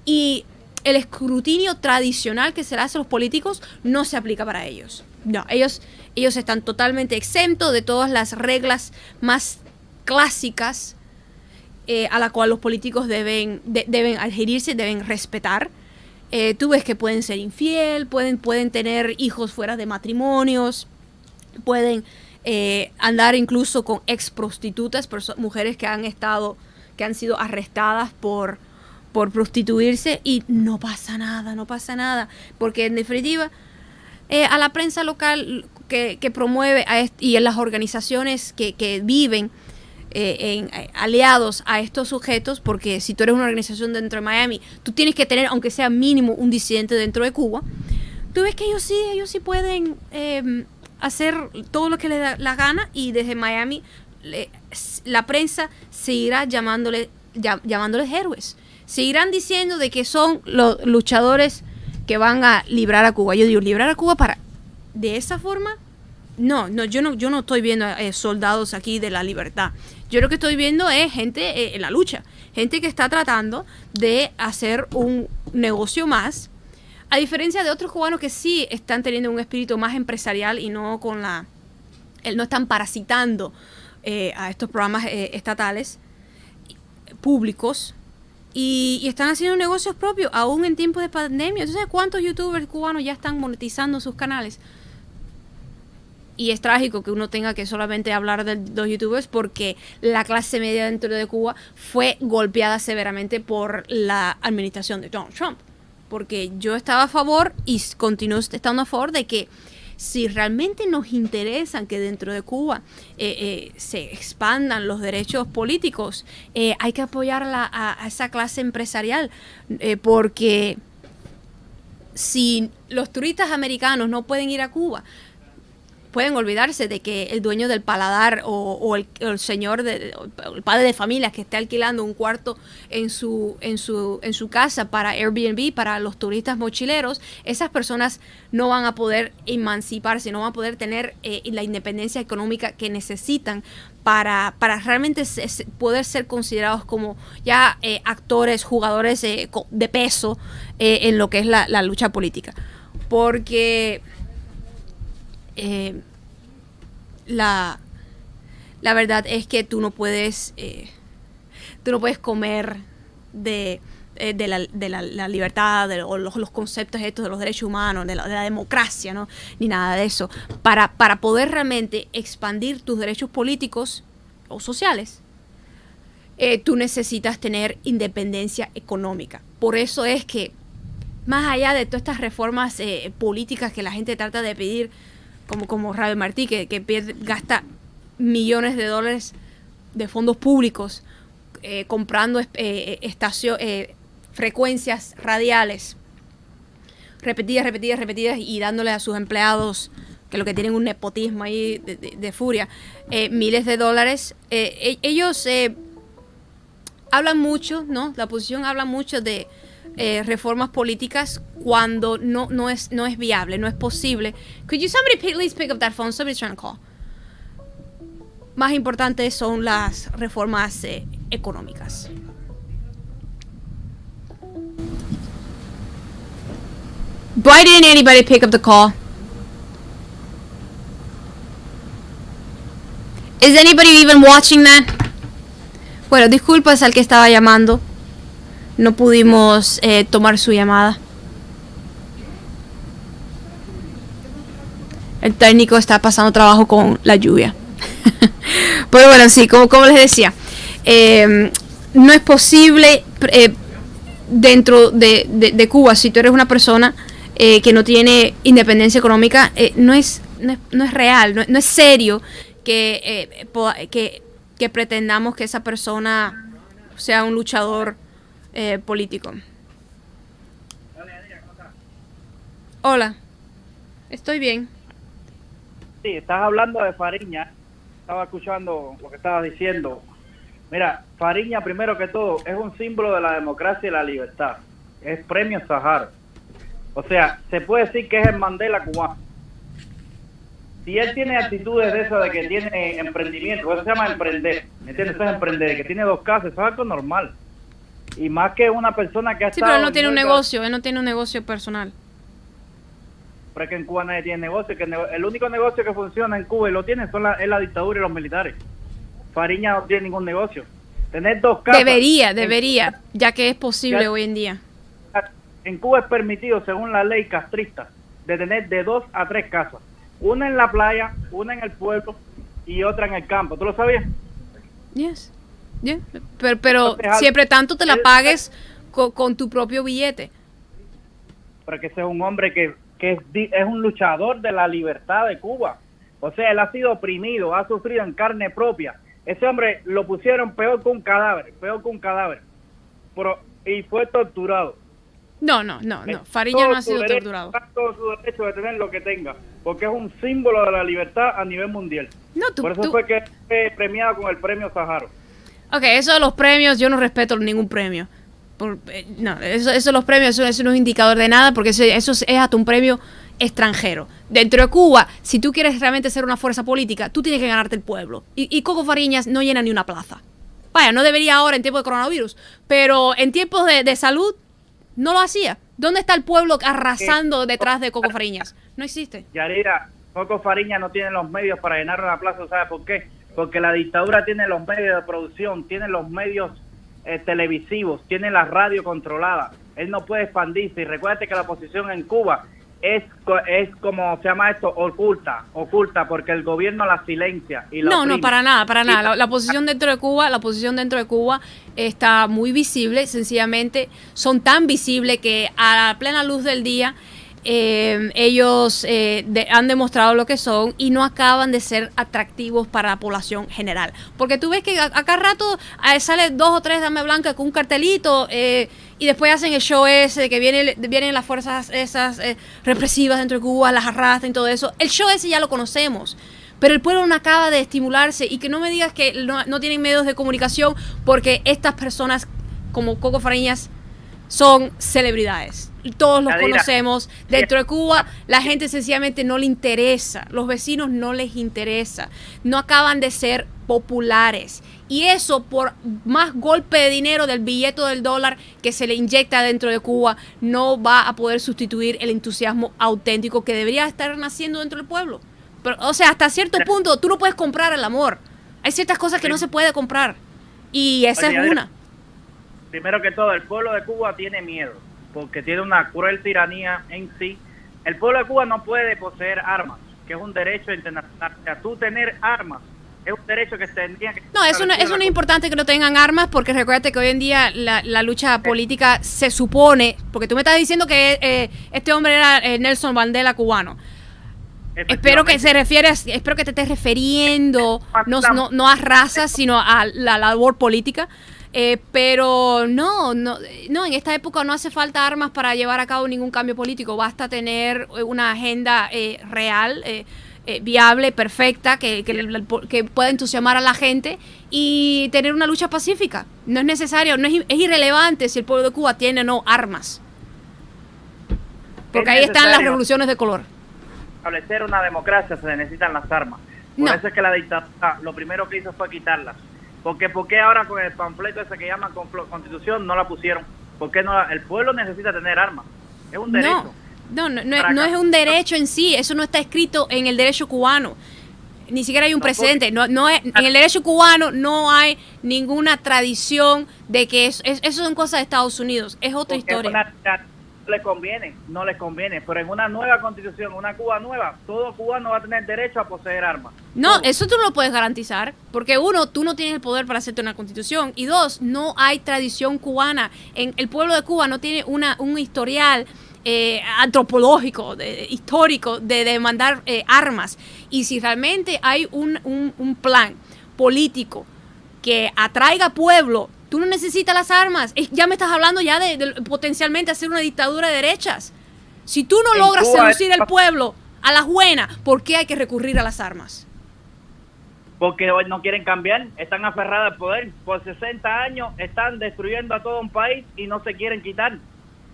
y el escrutinio tradicional que se le hace a los políticos no se aplica para ellos. No, ellos están totalmente exentos de todas las reglas más clásicas a la cual los políticos deben adherirse, deben respetar. Tú ves que pueden ser infiel, pueden tener hijos fuera de matrimonios, pueden andar incluso con ex prostitutas, mujeres que han sido arrestadas por prostituirse, y no pasa nada, porque en definitiva a la prensa local que promueve y en las organizaciones que viven aliados a estos sujetos, porque si tú eres una organización dentro de Miami, tú tienes que tener, aunque sea mínimo, un disidente dentro de Cuba. Tú ves que ellos sí pueden hacer todo lo que les da la gana, y desde Miami la prensa seguirá llamándoles héroes. Seguirán diciendo de que son los luchadores que van a librar a Cuba. Yo digo, ¿librar a Cuba de esa forma? No, yo no estoy viendo soldados aquí de la libertad. Yo lo que estoy viendo es gente en la lucha. Gente que está tratando de hacer un negocio más. A diferencia de otros cubanos que sí están teniendo un espíritu más empresarial y no están parasitando a estos programas estatales, públicos, y están haciendo negocios propios, aún en tiempos de pandemia. ¿Tú sabes cuántos youtubers cubanos ya están monetizando sus canales? Y es trágico que uno tenga que solamente hablar de los youtubers porque la clase media dentro de Cuba fue golpeada severamente por la administración de Donald Trump. Porque yo estaba a favor y continúo estando a favor de que si realmente nos interesa que dentro de Cuba se expandan los derechos políticos, hay que apoyar a esa clase empresarial, porque si los turistas americanos no pueden ir a Cuba, pueden olvidarse de que el dueño del paladar o el señor, el padre de familia que esté alquilando un cuarto en su casa para Airbnb, para los turistas mochileros, esas personas no van a poder emanciparse, no van a poder tener la independencia económica que necesitan para realmente poder ser considerados como ya actores, jugadores de peso en lo que es la lucha política. Porque la verdad es que tú no puedes comer de la libertad o los conceptos estos de los derechos humanos, de la democracia, ¿no? Ni nada de eso. Para poder realmente expandir tus derechos políticos o sociales, tú necesitas tener independencia económica. Por eso es que, más allá de todas estas reformas políticas que la gente trata de pedir, como Ravel Martí, que gasta millones de dólares de fondos públicos comprando frecuencias radiales repetidas y dándole a sus empleados, que lo que tienen un nepotismo ahí de furia, miles de dólares. Ellos hablan mucho, ¿no? La oposición habla mucho de reformas políticas cuando no es viable, no es posible. Could you somebody please pick up that phone? Somebody's trying to call. Más importantes son las reformas económicas. Why didn't anybody pick up the call? Is anybody even watching that? Bueno, disculpas al que estaba llamando. No pudimos tomar su llamada. El técnico está pasando trabajo con la lluvia. Pero bueno, sí, como les decía, no es posible dentro de Cuba, si tú eres una persona que no tiene independencia económica, no es real, no es serio que pretendamos que esa persona sea un luchador político. Hola, estoy bien. Sí, estás hablando de Fariña. Estaba escuchando lo que estabas diciendo. Mira, Fariña, primero que todo, es un símbolo de la democracia y la libertad. Es premio Sájarov. O sea, se puede decir que es el Mandela cubano. Si él tiene actitudes de eso, de que tiene emprendimiento, eso se llama emprender, ¿me entiendes? Eso es emprender, que tiene 2 casas, eso es algo normal. Y más que una persona que ha estado... Sí, pero él no tiene un negocio, él no tiene un negocio personal. Pero es que en Cuba nadie tiene negocio, que el único negocio que funciona en Cuba y lo tiene es la dictadura y los militares. Fariña no tiene ningún negocio. Tener 2 casas... Debería, ya que es posible hoy en día. En Cuba es permitido, según la ley castrista, de tener de 2 a 3 casas. Una en la playa, una en el pueblo y otra en el campo. ¿Tú lo sabías? Yes. Yeah. Pero siempre tanto te la pagues con tu propio billete. Porque ese es un hombre que es un luchador de la libertad de Cuba. O sea, él ha sido oprimido, ha sufrido en carne propia. Ese hombre lo pusieron peor que un cadáver. Y fue torturado. No. Fariña no ha sido torturado. Todo su derecho de tener lo que tenga, porque es un símbolo de la libertad a nivel mundial. Por eso fue que fue premiado con el premio Sájarov. Ok, eso de los premios, yo no respeto ningún premio. Eso de los premios, eso no es indicador de nada, porque eso es hasta un premio extranjero. Dentro de Cuba, si tú quieres realmente ser una fuerza política, tú tienes que ganarte el pueblo. Y Coco Fariñas no llena ni una plaza. Vaya, no debería ahora en tiempos de coronavirus, pero en tiempos de salud, no lo hacía. ¿Dónde está el pueblo arrasando detrás de Coco Fariñas? No existe. Yarira, Coco Fariñas no tiene los medios para llenar una plaza, ¿sabes por qué? porque la dictadura tiene los medios de producción, tiene los medios televisivos, tiene la radio controlada. Él no puede expandirse. Y recuérdate que la oposición en Cuba es como se llama esto, oculta, porque el gobierno la silencia. Y la no, para nada. La posición dentro de Cuba está muy visible, sencillamente son tan visibles que a la plena luz del día ellos han demostrado lo que son y no acaban de ser atractivos para la población general. Porque tú ves que acá rato sale 2 o 3 damas blancas con un cartelito y después hacen el show ese de que vienen las fuerzas esas represivas dentro de Cuba, las arrastran y todo eso. El show ese ya lo conocemos. Pero el pueblo no acaba de estimularse y que no me digas que no tienen medios de comunicación porque estas personas como Coco Fariñas son celebridades. Y todos los conocemos. Dentro de Cuba, la gente sencillamente no le interesa. Los vecinos no les interesa. No acaban de ser populares. Y eso, por más golpe de dinero del billete del dólar que se le inyecta dentro de Cuba, no va a poder sustituir el entusiasmo auténtico que debería estar naciendo dentro del pueblo. Pero, o sea, hasta cierto punto, tú no puedes comprar el amor. Hay ciertas cosas que no se puede comprar. Y esa es una. Primero que todo, el pueblo de Cuba tiene miedo, porque tiene una cruel tiranía en sí. El pueblo de Cuba no puede poseer armas, que es un derecho internacional. O sea, tú tener armas es un derecho que tendría que... No, eso no es importante que no tengan armas, porque recuérdate que hoy en día la lucha política se supone, porque tú me estás diciendo que este hombre era Nelson Mandela cubano. Espero que te estés refiriendo no a razas, sino a la labor política. Pero no, en esta época no hace falta armas para llevar a cabo ningún cambio político. Basta tener una agenda real, viable, perfecta, que pueda entusiasmar a la gente y tener una lucha pacífica. No es necesario, es irrelevante si el pueblo de Cuba tiene o no armas. Porque ahí están las revoluciones de color. Establecer una democracia se necesitan las armas. Por eso es que la dictadura lo primero que hizo fue quitarlas. ¿Por qué ahora con el panfleto ese que llaman Constitución no la pusieron? Porque el pueblo necesita tener armas. Es un derecho. No es un derecho en sí. Eso no está escrito en el derecho cubano. Ni siquiera hay un precedente. En el derecho cubano no hay ninguna tradición de que eso son cosas de Estados Unidos. Es otra historia. No les conviene, pero en una nueva constitución, una Cuba nueva, todo cubano va a tener derecho a poseer armas. No, eso tú no lo puedes garantizar, porque uno, tú no tienes el poder para hacerte una constitución, y dos, no hay tradición cubana. El pueblo de Cuba no tiene un historial antropológico, histórico, de demandar armas. Y si realmente hay un plan político que atraiga pueblo, tú no necesitas las armas. Ya me estás hablando ya de potencialmente hacer una dictadura de derechas. Si tú no logras seducir al pueblo a las buenas, ¿por qué hay que recurrir a las armas? Porque hoy no quieren cambiar, están aferradas al poder. Por 60 años están destruyendo a todo un país y no se quieren quitar.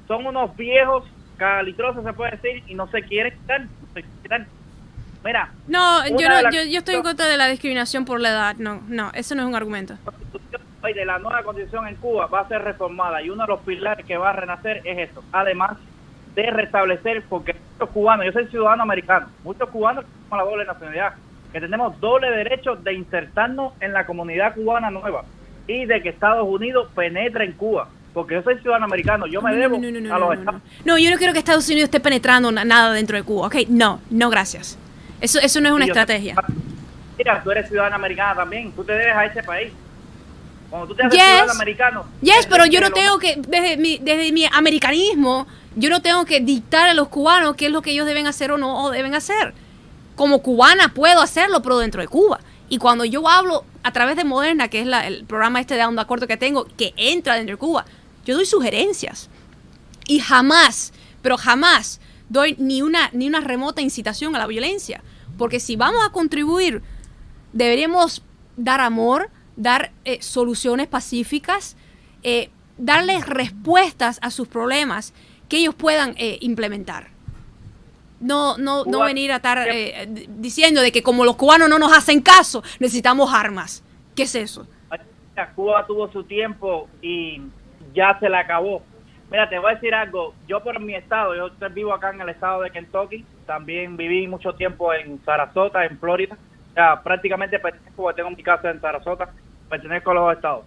Son unos viejos calitrosos, se puede decir, y no se quieren quitar. Mira. No, yo estoy en contra de la discriminación por la edad. No, eso no es un argumento. De la nueva constitución en Cuba va a ser reformada y uno de los pilares que va a renacer es esto, además de restablecer, porque muchos cubanos, yo soy ciudadano americano, muchos cubanos con la doble nacionalidad, que tenemos doble derecho de insertarnos en la comunidad cubana nueva y de que Estados Unidos penetre en Cuba, porque yo soy ciudadano americano, yo me debo a los Estados. No, yo no quiero que Estados Unidos esté penetrando nada dentro de Cuba, ¿ok? No, gracias. Eso no es una estrategia. Mira, tú eres ciudadana americana también, tú te debes a ese país. Cuando tú te haces ciudadano americano... pero yo no tengo que, desde mi americanismo, yo no tengo que dictar a los cubanos qué es lo que ellos deben hacer o no deben hacer. Como cubana puedo hacerlo, pero dentro de Cuba. Y cuando yo hablo a través de Moderna, que es el programa de onda corto que tengo, que entra dentro de Cuba, yo doy sugerencias. Y jamás doy ni una remota incitación a la violencia. Porque si vamos a contribuir, deberíamos dar amor, dar soluciones pacíficas, darles respuestas a sus problemas que ellos puedan implementar. No venir a estar diciendo de que como los cubanos no nos hacen caso, necesitamos armas. ¿Qué es eso? Cuba tuvo su tiempo y ya se le acabó. Mira, te voy a decir algo. Yo por mi estado, yo vivo acá en el estado de Kentucky, también viví mucho tiempo en Sarasota, en Florida. sea, prácticamente pertenezco, porque tengo mi casa en Sarasota, pertenezco a los dos estados.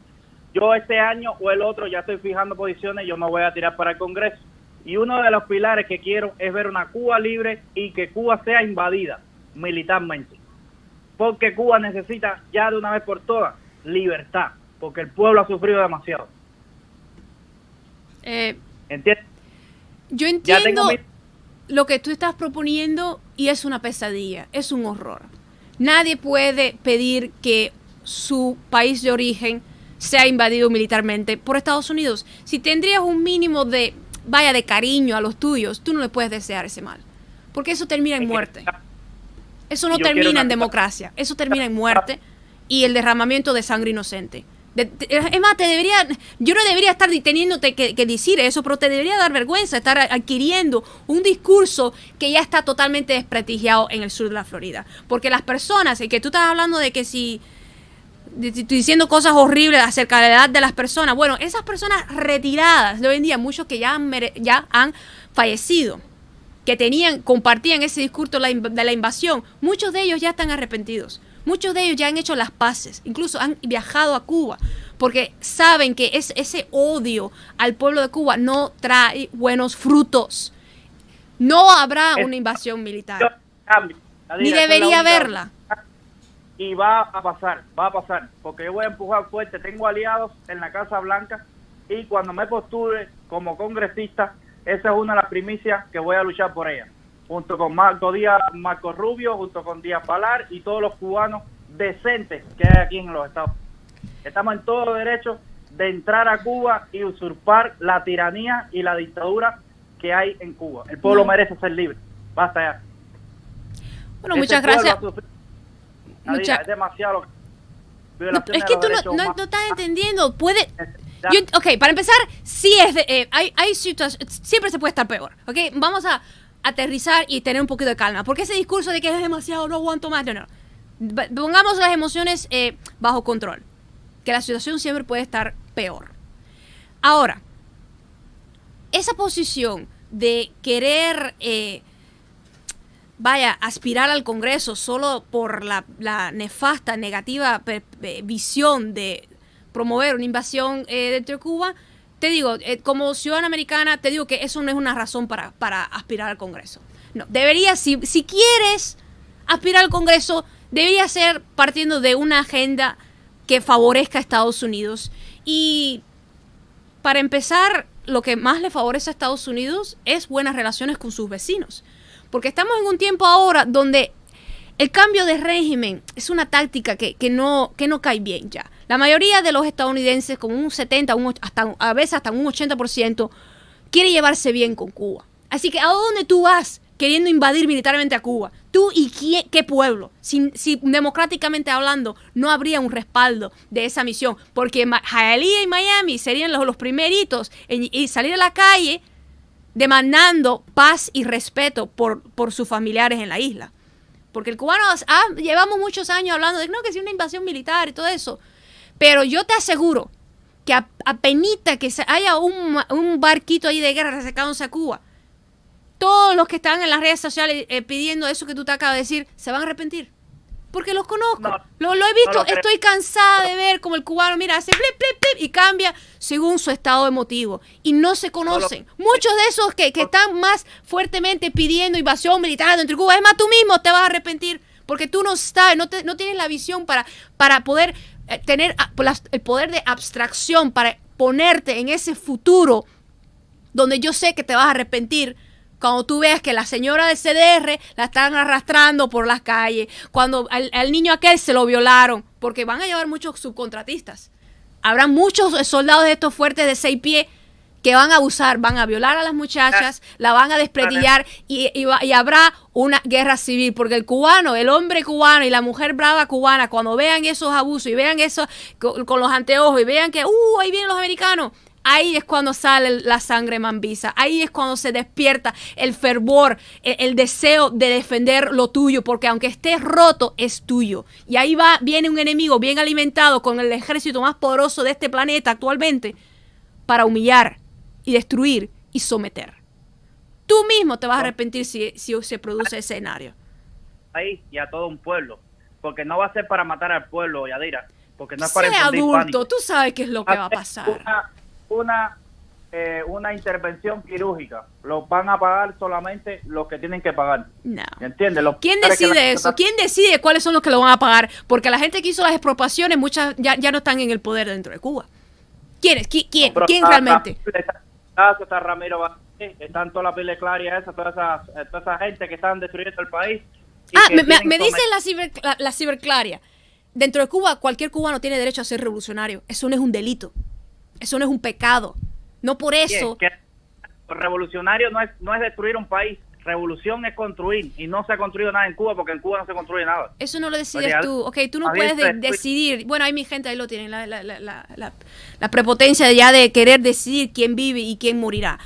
Yo este año o el otro ya estoy fijando posiciones, yo me voy a tirar para el Congreso. Y uno de los pilares que quiero es ver una Cuba libre y que Cuba sea invadida militarmente. Porque Cuba necesita ya de una vez por todas libertad, porque el pueblo ha sufrido demasiado. ¿Entiendes? Yo entiendo lo que tú estás proponiendo y es una pesadilla, es un horror. Nadie puede pedir que su país de origen sea invadido militarmente por Estados Unidos. Si tendrías un mínimo de cariño a los tuyos, tú no le puedes desear ese mal, porque eso termina en muerte. Eso no termina en democracia, eso termina en muerte y el derramamiento de sangre inocente. Es más, yo no debería estar teniéndote que decir eso, pero te debería dar vergüenza estar adquiriendo un discurso que ya está totalmente desprestigiado en el sur de la Florida. Porque las personas, y que tú estás hablando de que si diciendo cosas horribles acerca de la edad de las personas, bueno, esas personas retiradas de hoy en día, muchos que ya han fallecido, que compartían ese discurso de la invasión, muchos de ellos ya están arrepentidos. Muchos de ellos ya han hecho las paces, incluso han viajado a Cuba, porque saben que ese odio al pueblo de Cuba no trae buenos frutos. No habrá una invasión militar, ni debería haberla. Y va a pasar, porque yo voy a empujar fuerte. Tengo aliados en la Casa Blanca y cuando me postule como congresista, esa es una de las primicias que voy a luchar por ella. Junto con Marco Rubio, junto con Díaz Balar y todos los cubanos decentes que hay aquí en los Estados Unidos. Estamos en todo derecho de entrar a Cuba y usurpar la tiranía y la dictadura que hay en Cuba. El pueblo merece ser libre. Basta ya. Bueno, muchas gracias. Es demasiado. Es que tú no estás entendiendo. Para empezar, sí hay situaciones, siempre se puede estar peor. Okay, vamos a aterrizar y tener un poquito de calma, porque ese discurso de que es demasiado, no aguanto más, no. Pongamos las emociones bajo control, que la situación siempre puede estar peor. Ahora, esa posición de querer aspirar al Congreso solo por la nefasta, negativa visión de promover una invasión dentro de Cuba, te digo, como ciudadana americana, te digo que eso no es una razón para aspirar al Congreso. No, debería, si quieres aspirar al Congreso, debería ser partiendo de una agenda que favorezca a Estados Unidos. Y para empezar, lo que más le favorece a Estados Unidos es buenas relaciones con sus vecinos. Porque estamos en un tiempo ahora donde el cambio de régimen es una táctica que no cae bien ya. La mayoría de los estadounidenses, como un 70, a veces hasta un 80%, quiere llevarse bien con Cuba. Así que ¿a dónde tú vas queriendo invadir militarmente a Cuba? ¿Tú y qué pueblo? Si democráticamente hablando no habría un respaldo de esa misión. Porque Hialeah y Miami serían los primeritos en salir a la calle demandando paz y respeto por sus familiares en la isla. Porque el cubano llevamos muchos años hablando de que si una invasión militar y todo eso. Pero yo te aseguro que apenita que haya un barquito ahí de guerra resecándose a Cuba, todos los que están en las redes sociales pidiendo eso que tú te acabas de decir, se van a arrepentir. Porque los conozco, lo he visto, estoy cansada de ver como el cubano, mira, hace flip, flip, flip, y cambia según su estado emotivo. Y no se conocen. Muchos de esos que están más fuertemente pidiendo invasión militar dentro de Cuba, es más, tú mismo te vas a arrepentir. Porque tú no sabes, no tienes la visión para poder tener el poder de abstracción, para ponerte en ese futuro donde yo sé que te vas a arrepentir. Cuando tú veas que la señora del CDR la están arrastrando por las calles, cuando al niño aquel se lo violaron, porque van a llevar muchos subcontratistas. Habrá muchos soldados de estos fuertes de 6 pies que van a abusar, van a violar a las muchachas, la van a desprestigiar y habrá una guerra civil, porque el hombre cubano y la mujer brava cubana, cuando vean esos abusos y vean eso con los anteojos y vean que ahí vienen los americanos, ahí es cuando sale la sangre mambiza, ahí es cuando se despierta el fervor, el deseo de defender lo tuyo, porque aunque estés roto, es tuyo. Y ahí viene un enemigo bien alimentado con el ejército más poderoso de este planeta actualmente para humillar y destruir y someter. Tú mismo te vas a arrepentir si se produce ese escenario. Ahí y a todo un pueblo. porque no va a ser para matar al pueblo, Yadira, porque no es para Sé infundir adulto, pánico. tú sabes qué es lo que va a pasar. Una intervención quirúrgica. Lo van a pagar solamente los que tienen que pagar. No. ¿Entiendes? ¿Quién decide eso? ¿Quién decide cuáles son los que lo van a pagar? Porque la gente que hizo las expropiaciones, muchas ya no están en el poder dentro de Cuba. ¿Quiénes? ¿Quién realmente? Está Ramiro Vázquez, están toda la pile claria toda esa gente que están destruyendo el país. Me dice la ciberclaria. Dentro de Cuba, cualquier cubano tiene derecho a ser revolucionario. Eso no es un delito. Eso no es un pecado. No por eso. Revolucionario no es destruir un país. Revolución es construir. Y no se ha construido nada en Cuba porque en Cuba no se construye nada. Eso no lo decides tú. Ok, tú no puedes decidir. Bueno, hay mi gente, ahí lo tienen. La prepotencia ya de querer decidir quién vive y quién morirá.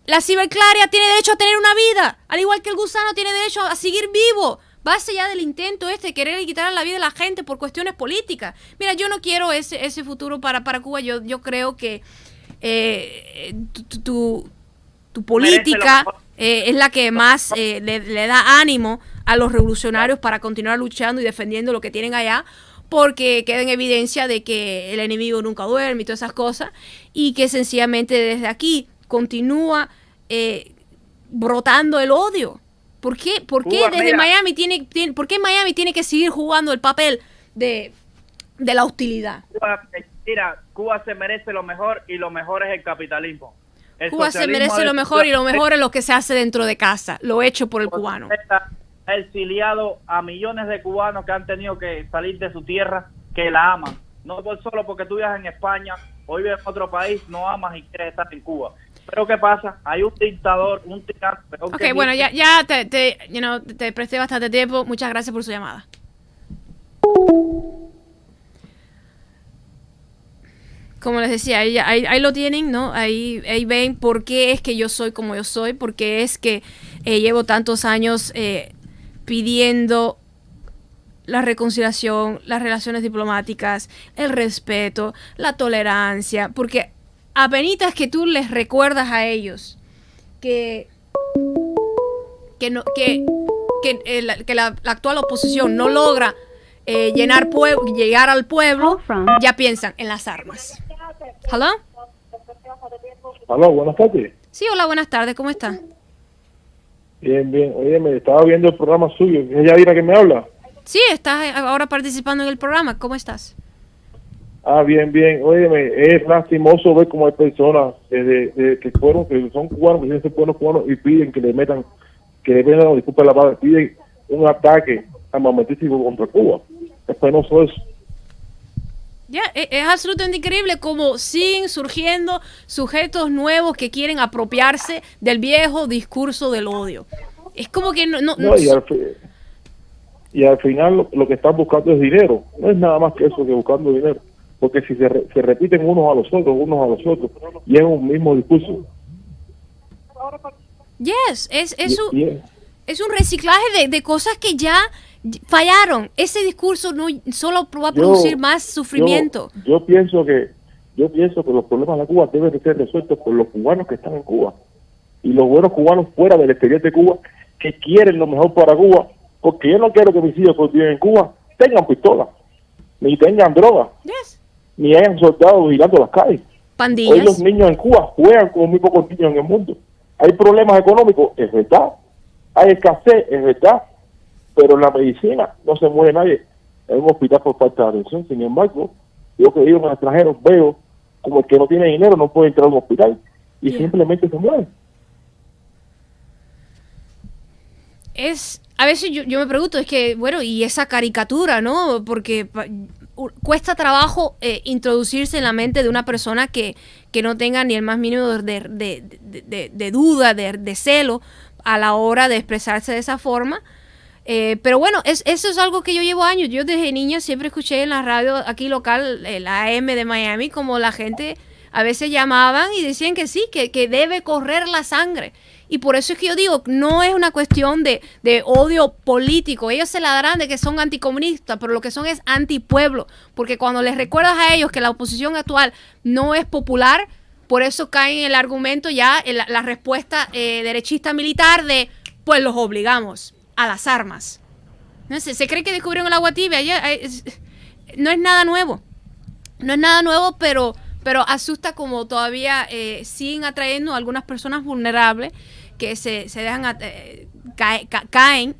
La ciberclaria tiene derecho a tener una vida. Al igual que el gusano tiene derecho a seguir vivo. Base ya del intento de querer quitar la vida de la gente por cuestiones políticas. Mira, yo no quiero ese futuro para Cuba. Yo creo que tu política es la que más le da ánimo a los revolucionarios para continuar luchando y defendiendo lo que tienen allá, porque queda en evidencia de que el enemigo nunca duerme y todas esas cosas, y que sencillamente desde aquí continúa brotando el odio. ¿Por qué Cuba, desde Miami por qué Miami tiene que seguir jugando el papel de la hostilidad? Cuba se merece lo mejor y lo mejor es el capitalismo. Cuba se merece lo mejor y lo mejor es lo que se hace dentro de casa, lo hecho por el cubano. Ha exiliado a millones de cubanos que han tenido que salir de su tierra, que la aman. No solo porque tú vives en España o vives en otro país, no amas y quieres estar en Cuba. Pero ¿qué pasa? Hay un dictador, un tirano. Ok, bueno, ya te presté bastante tiempo. Muchas gracias por su llamada. Como les decía, ahí lo tienen, ¿no? Ahí ven por qué es que yo soy como yo soy, por qué es que llevo tantos años pidiendo la reconciliación, las relaciones diplomáticas, el respeto, la tolerancia, porque apenitas que tú les recuerdas a ellos que la actual oposición no logra llegar al pueblo, ya piensan en las armas. ¿Hello? Aló, buenas tardes. Sí, hola, buenas tardes, ¿cómo está? Bien, bien. Oye, me estaba viendo el programa suyo. ¿Es Yadira que me habla? Sí, estás ahora participando en el programa. ¿Cómo estás? Bien, bien. Óyeme, es lastimoso ver cómo hay personas que son cubanos, que dicen ser buenos cubanos y piden que le metan, disculpe la palabra, piden un ataque armamentístico contra Cuba. Es penoso eso. Ya, es absolutamente increíble cómo siguen surgiendo sujetos nuevos que quieren apropiarse del viejo discurso del odio. Es como que y al final lo que están buscando es dinero. No es nada más que eso, que buscando dinero. Porque si se repiten unos a los otros, y es un mismo discurso. Yes, es un reciclaje de cosas que ya fallaron. Ese discurso no solo va a producir más sufrimiento. Yo pienso que los problemas de Cuba deben de ser resueltos por los cubanos que están en Cuba y los buenos cubanos fuera del exterior de Cuba que quieren lo mejor para Cuba, porque yo no quiero que mis hijos que viven en Cuba tengan pistolas, ni tengan drogas, ni hayan soldados vigilando las calles. Pandillas. Hoy los niños en Cuba juegan con muy pocos niños en el mundo. Hay problemas económicos, es verdad. Hay escasez, es verdad. Pero en la medicina no se muere nadie en un hospital por falta de atención. Sin embargo, yo que vivo en el extranjero veo como el que no tiene dinero no puede entrar a un hospital y simplemente se muere. A veces yo me pregunto, es que, bueno, y esa caricatura, ¿no? Porque cuesta trabajo introducirse en la mente de una persona que no tenga ni el más mínimo de duda, de celo a la hora de expresarse de esa forma. Pero bueno, eso es algo que yo llevo años. Yo desde niña siempre escuché en la radio aquí local, la AM de Miami, como la gente a veces llamaban y decían que sí, que debe correr la sangre. Y por eso es que yo digo, no es una cuestión de odio político. Ellos se la darán de que son anticomunistas, pero lo que son es antipueblo. Porque cuando les recuerdas a ellos que la oposición actual no es popular, por eso cae en el argumento ya, en la respuesta derechista militar de, pues los obligamos a las armas. No sé, se cree que descubrieron el agua tibia. No es nada nuevo. No es nada nuevo, pero asusta como todavía siguen atrayendo a algunas personas vulnerables que se dejan caen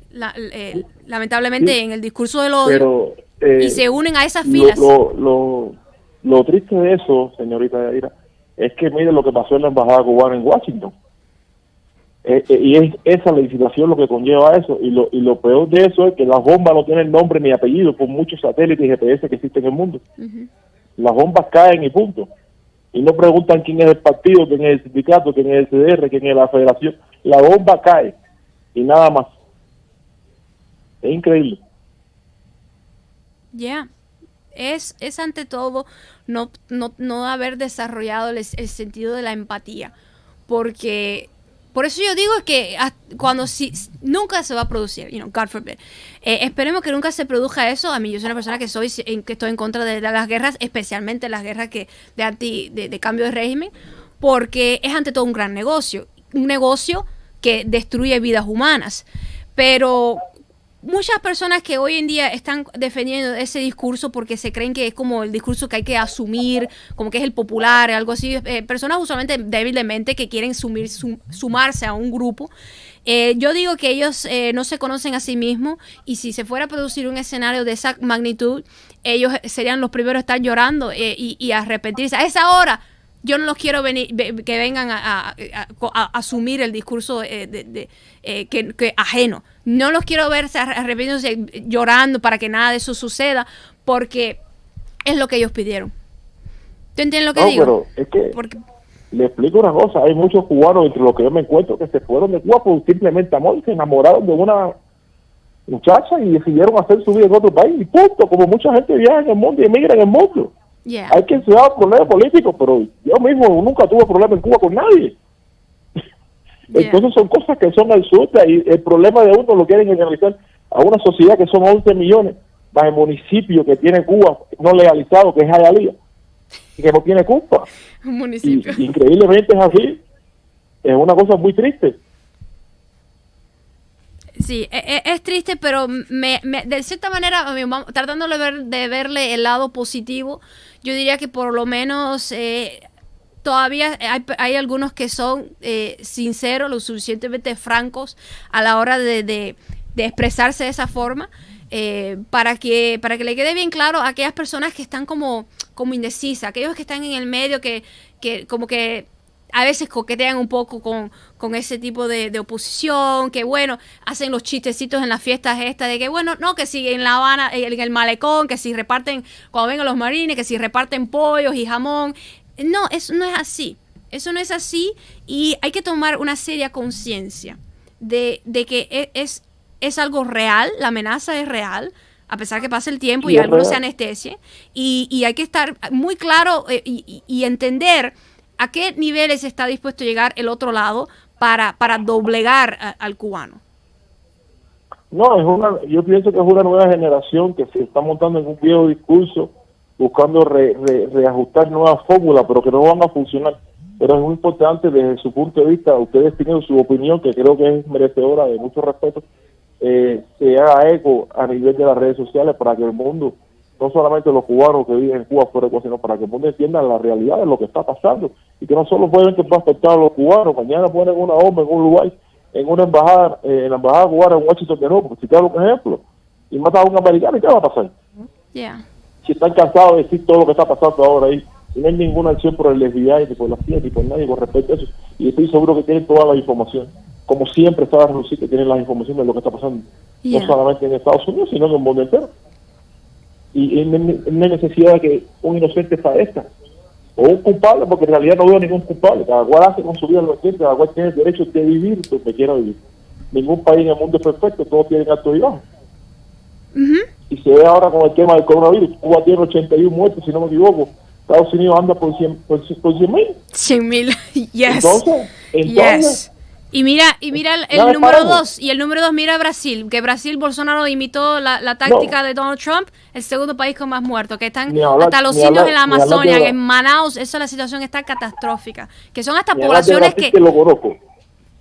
lamentablemente Sí, en el discurso del odio pero y se unen a esas filas. lo triste de eso, señorita Yaira, es que mire lo que pasó en la embajada cubana en Washington. Y es esa legislación lo que conlleva eso, y lo peor de eso es que las bombas no tienen nombre ni apellido por muchos satélites y GPS que existen en el mundo. Las bombas caen y punto. Y no preguntan quién es el partido, quién es el sindicato, quién es el CDR, quién es la federación. La bomba cae y nada más. Es increíble. Ya. Es ante todo no haber desarrollado el sentido de la empatía. Porque por eso yo digo que cuando nunca se va a producir, God forbid. Esperemos que nunca se produzca eso. A mí, yo soy una persona que estoy en contra de las guerras, especialmente las guerras de cambio de régimen, porque es ante todo un gran negocio, un negocio que destruye vidas humanas. Pero muchas personas que hoy en día están defendiendo ese discurso porque se creen que es como el discurso que hay que asumir, como que es el popular, algo así. Personas usualmente débiles de mente que quieren sumarse a un grupo. Yo digo que ellos no se conocen a sí mismos, y si se fuera a producir un escenario de esa magnitud, ellos serían los primeros a estar llorando y a arrepentirse. A esa hora yo no los quiero que vengan a asumir el discurso que ajeno. No los quiero verse arrepintiéndose, llorando para que nada de eso suceda, porque es lo que ellos pidieron. ¿Tú entiendes lo que digo? Pero es que le explico una cosa. Hay muchos cubanos, entre los que yo me encuentro, que se fueron de Cuba por simplemente amor, se enamoraron de una muchacha y decidieron hacer su vida en otro país, y punto. Como mucha gente viaja en el mundo y emigra en el mundo. Yeah. Hay que enseñar problemas políticos, pero yo mismo nunca tuve problemas en Cuba con nadie. Entonces son cosas que son absurdas, y el problema de uno lo quieren generalizar a una sociedad que son 11 millones, más el municipio que tiene Cuba no legalizado, que es Hialeah, y que no tiene culpa. Un municipio. Y increíblemente es así. Es una cosa muy triste. Sí, es triste, pero de cierta manera, tratando de verle el lado positivo, yo diría que por lo menos todavía hay algunos que son sinceros, lo suficientemente francos a la hora de expresarse de esa forma, para que le quede bien claro a aquellas personas que están como indecisas, aquellos que están en el medio, que como que a veces coquetean un poco con ese tipo de oposición, que bueno, hacen los chistecitos en las fiestas estas de que bueno, no, que si en La Habana, en el malecón, que si reparten, cuando vengan los marines, que si reparten pollos y jamón. No, eso no es así. Eso no es así, y hay que tomar una seria conciencia de que es algo real, la amenaza es real, a pesar que pase el tiempo y algunos se anestesien, y hay que estar muy claro y entender a qué niveles está dispuesto a llegar el otro lado para doblegar al cubano. No, yo pienso que es una nueva generación que se está montando en un viejo discurso, buscando reajustar nuevas fórmulas, pero que no van a funcionar. Pero es muy importante desde su punto de vista, ustedes tienen su opinión, que creo que es merecedora de mucho respeto, se haga eco a nivel de las redes sociales para que el mundo, no solamente los cubanos que viven en Cuba fuera de Cuba, sino para que el mundo entienda la realidad de lo que está pasando, y que no solo pueden que va a afectar a los cubanos, mañana ponen una bomba en un lugar, en una embajada, en la embajada cubana en Washington, que no, por citar un ejemplo, y matan a un americano, ¿y qué va a pasar? Yeah. Si están cansados de decir todo lo que está pasando ahora ahí, y no hay ninguna acción por el FBI, ni por la CIA, ni por nadie con respecto a eso, y estoy seguro que tienen toda la información, como siempre está reducido, que tienen la información de lo que está pasando, no solamente en Estados Unidos, sino en el mundo entero. Y no hay necesidad de que un inocente padezca, o un culpable, porque en realidad no veo ningún culpable. Cada cual hace con su vida lo que quiere, cada cual tiene el derecho de vivir donde quiera vivir. Ningún país en el mundo es perfecto, todos tienen altos y bajos. Y se ve ahora con el tema del coronavirus. Cuba tiene 81 muertos, si no me equivoco. Estados Unidos anda por 100.000. 100.000, yes. Entonces, yes. Y mira el número 2, y el número 2 mira Brasil, que Brasil, Bolsonaro imitó la táctica de Donald Trump, el segundo país con más muertos, que están hasta los indios en la Amazonia, en Manaus, la situación está catastrófica, que son hasta poblaciones que lo conozco.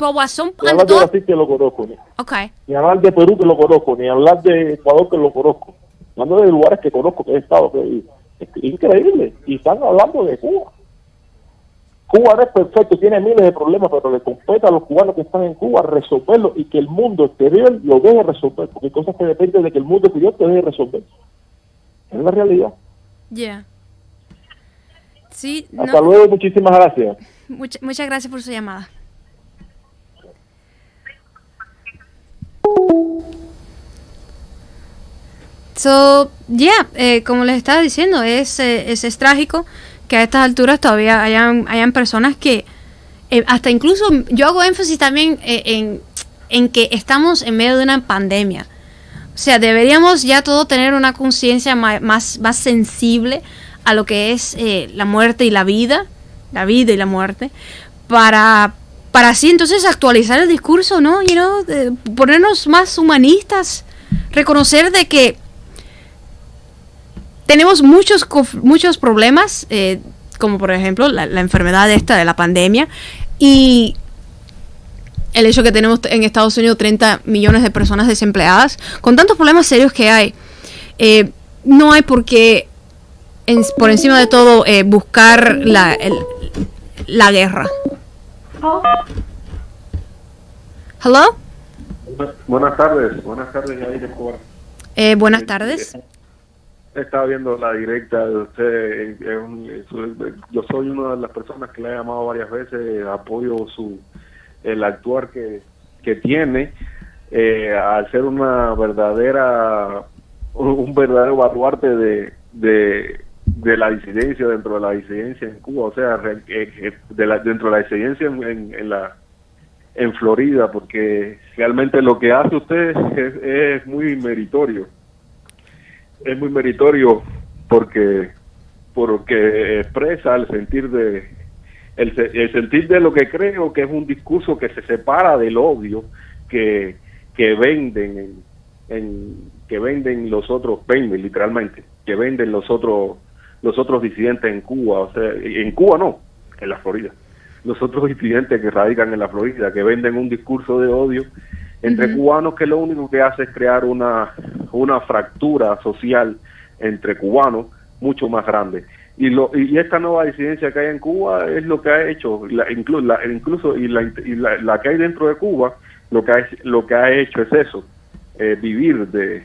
población Ni hablar de Brasil que lo conozco, Okay. ni hablar de Perú que lo conozco, ni hablar de Ecuador que lo conozco. Hablando de lugares que conozco, que he estado, que es increíble. Y están hablando de Cuba. Cuba no es perfecto, tiene miles de problemas, pero le compete a los cubanos que están en Cuba resolverlo y que el mundo exterior lo deje resolver, porque hay cosas que dependen de que el mundo exterior te deje resolver. Es la realidad. Yeah. Sí, Hasta luego, muchísimas gracias. Muchas gracias por su llamada. So, como les estaba diciendo, es trágico que a estas alturas todavía hayan personas que, hasta incluso, yo hago énfasis también en que estamos en medio de una pandemia. O sea, deberíamos ya todos tener una conciencia más sensible a lo que es la muerte y la vida y la muerte, para así entonces actualizar el discurso, ¿no? Ponernos más humanistas, reconocer de que tenemos muchos problemas, como por ejemplo la enfermedad esta de la pandemia, y el hecho que tenemos en Estados Unidos 30 millones de personas desempleadas. Con tantos problemas serios que hay, no hay por qué, por encima de todo, buscar la guerra. ¿Hello? Buenas tardes, Yair Escobar. Buenas tardes. Estaba viendo la directa de usted. Yo soy una de las personas que le he llamado varias veces. Apoyo el actuar que tiene, al ser un verdadero baluarte de la disidencia, dentro de la disidencia en Cuba, o sea, dentro de la disidencia en Florida, porque realmente lo que hace usted es muy meritorio. Es muy meritorio porque expresa el sentir de lo que creo que es un discurso que se separa del odio que venden literalmente, que venden los otros disidentes en Cuba, o sea, en Cuba no, en la Florida. Los otros disidentes que radican en la Florida, que venden un discurso de odio entre cubanos, que lo único que hace es crear una fractura social entre cubanos mucho más grande. Y esta nueva disidencia que hay en Cuba es lo que ha hecho, la que hay dentro de Cuba, lo que ha hecho es eso, vivir de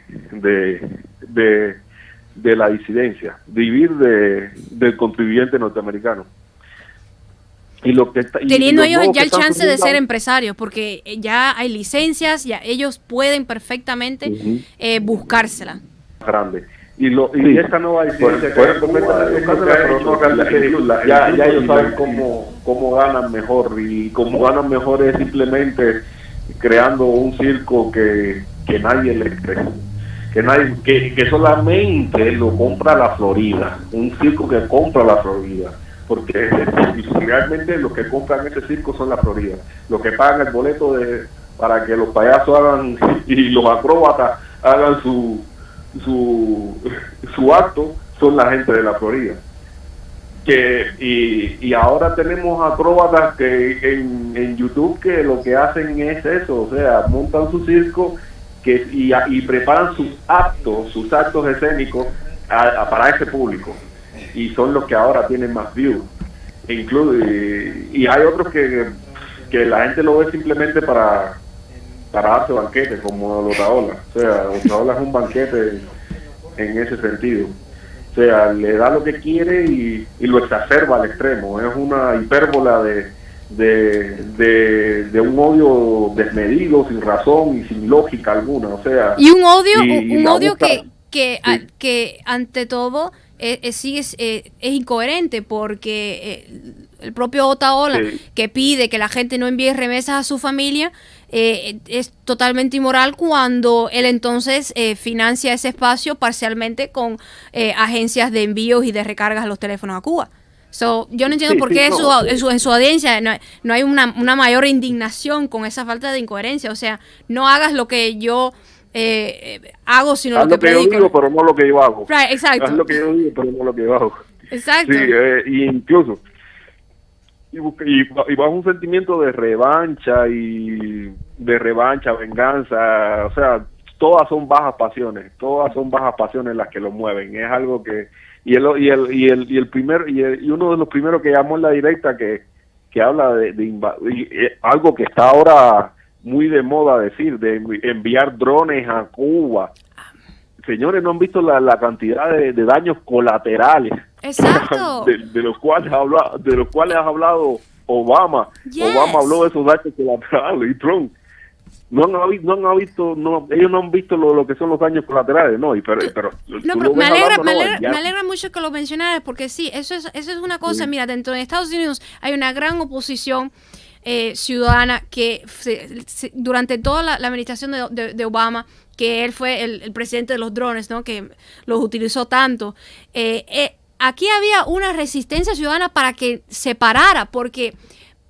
la disidencia, vivir del contribuyente norteamericano. Y lo que teniendo ellos ya el chance de ser empresarios, porque ya hay licencias, ya ellos pueden perfectamente buscársela. Grande. Y esta nueva disidencia ya ellos saben cómo ganan mejor, y cómo ganan mejor es simplemente creando un circo que nadie les cree, que solamente lo compra la Florida, un circo que compra la Florida, porque realmente los que compran ese circo son la Florida, los que pagan el boleto para que los payasos hagan y los acróbatas hagan su acto son la gente de la Florida. Y ahora tenemos acróbatas que en YouTube que lo que hacen es eso, o sea, montan su circo y preparan sus actos escénicos para ese público, y son los que ahora tienen más views. Y hay otros que la gente lo ve simplemente para darse banquetes, como los Otaola. O sea, Otaola es un banquete en ese sentido. O sea, le da lo que quiere y lo exacerba al extremo. Es una hipérbola de un odio desmedido, sin razón y sin lógica alguna. O sea, y un odio sí. que ante todo es incoherente, porque el propio Otaola, que pide que la gente no envíe remesas a su familia, es totalmente inmoral cuando él entonces financia ese espacio parcialmente con agencias de envíos y de recargas a los teléfonos a Cuba. Yo no entiendo por qué en su audiencia no hay una mayor indignación con esa falta de incoherencia. O sea, no hagas lo que yo hago, sino lo que predico. Yo digo, pero no lo que yo hago. Right, exacto. Haz lo que yo digo, pero no lo que yo hago. Exacto. Sí, y incluso y bajo un sentimiento de revancha, venganza, o sea, todas son bajas pasiones las que lo mueven. Es algo que y uno de los primeros que llamó en la directa que habla de algo que está ahora muy de moda decir, de enviar drones a Cuba. Señores, no han visto la cantidad de daños colaterales. Exacto. de los cuales ha hablado Obama. Yes. Obama habló de esos daños colaterales y Trump. Ellos no han visto lo que son los daños colaterales, ¿no? Pero me alegra mucho que lo mencionaras, porque sí, eso es una cosa. Mira, dentro de Estados Unidos hay una gran oposición ciudadana que durante toda la administración de Obama, que él fue el presidente de los drones, ¿no? Que los utilizó tanto. Aquí había una resistencia ciudadana para que se parara, porque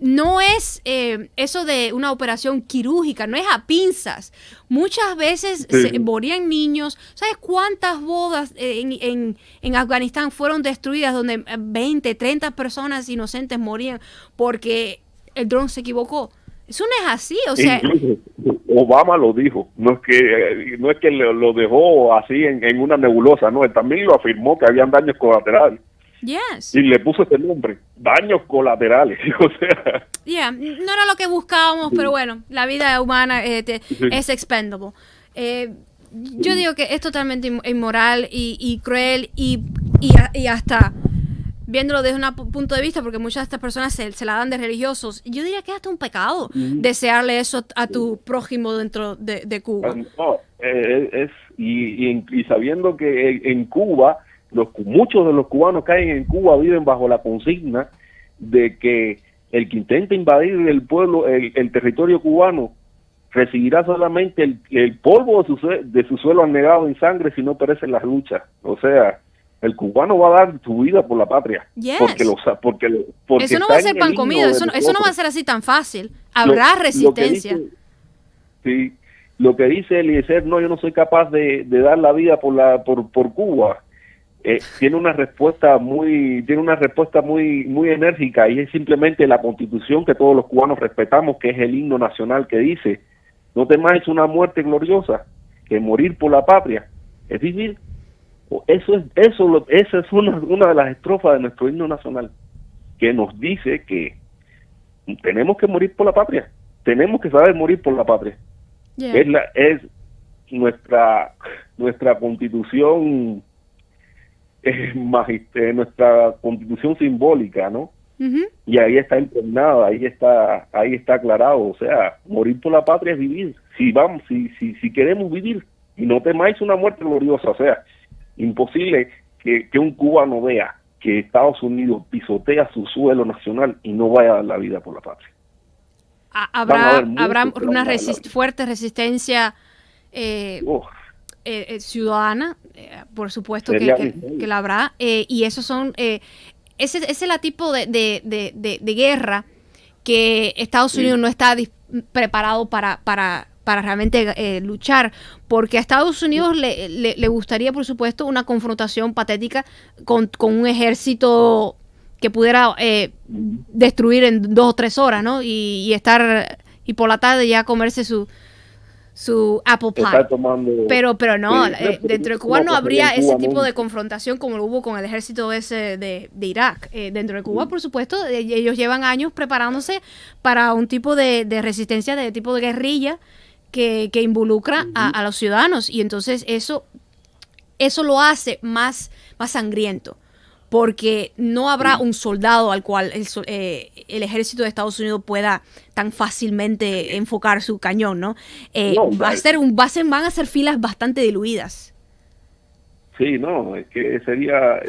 no es eso de una operación quirúrgica, no es a pinzas. Muchas veces se morían niños. ¿Sabes cuántas bodas en Afganistán fueron destruidas donde 20, 30 personas inocentes morían porque el dron se equivocó? Eso no es así, o sea... Incluso Obama lo dijo, no es que lo dejó así en una nebulosa, no, él también lo afirmó que habían daños colaterales. Yes. Y le puso ese nombre, daños colaterales, o sea... No era lo que buscábamos, pero bueno, la vida humana es expendable. Yo digo que es totalmente inmoral y cruel y hasta... viéndolo desde un punto de vista, porque muchas de estas personas se la dan de religiosos, yo diría que es hasta un pecado desearle eso a tu prójimo dentro de Cuba. No, y sabiendo que en Cuba, muchos de los cubanos que hay en Cuba viven bajo la consigna de que el que intente invadir el pueblo, el territorio cubano, recibirá solamente el polvo de su suelo anegado en sangre si no perece en las luchas. O sea, el cubano va a dar su vida por la patria. Yes. Porque eso no va a ser pan comido, eso no va a ser así tan fácil. Habrá resistencia. Lo que dice Eliezer, no, yo no soy capaz de dar la vida por Cuba. Tiene una respuesta muy enérgica, y es simplemente la Constitución que todos los cubanos respetamos, que es el himno nacional, que dice: no temáis una muerte gloriosa, que morir por la patria es vivir. Esa es una de las estrofas de nuestro himno nacional, que nos dice que tenemos que morir por la patria, tenemos que saber morir por la patria. Es nuestra Constitución, nuestra Constitución simbólica, ¿no? Y ahí está impregnada, ahí está aclarado. O sea, morir por la patria es vivir. Si queremos vivir, y no temáis una muerte gloriosa. O sea, imposible que un cubano vea que Estados Unidos pisotea su suelo nacional y no vaya a dar la vida por la patria. Habrá una fuerte resistencia ciudadana, por supuesto que la habrá, y esos son ese es el tipo de guerra que Estados Unidos no está preparado para realmente luchar, porque a Estados Unidos le gustaría, por supuesto, una confrontación patética con un ejército que pudiera destruir en 2 o 3 horas, ¿no? Y por la tarde ya comerse su apple pie. Pero no, dentro de Cuba no habría ese tipo de confrontación como lo hubo con el ejército ese de Irak. Dentro de Cuba, por supuesto, ellos llevan años preparándose para un tipo de resistencia, de tipo de guerrilla que involucra a los ciudadanos, y entonces eso lo hace más sangriento, porque no habrá un soldado al cual el ejército de Estados Unidos pueda tan fácilmente enfocar su cañón, ¿no? Van a ser filas bastante diluidas. Sí, no, es que sería,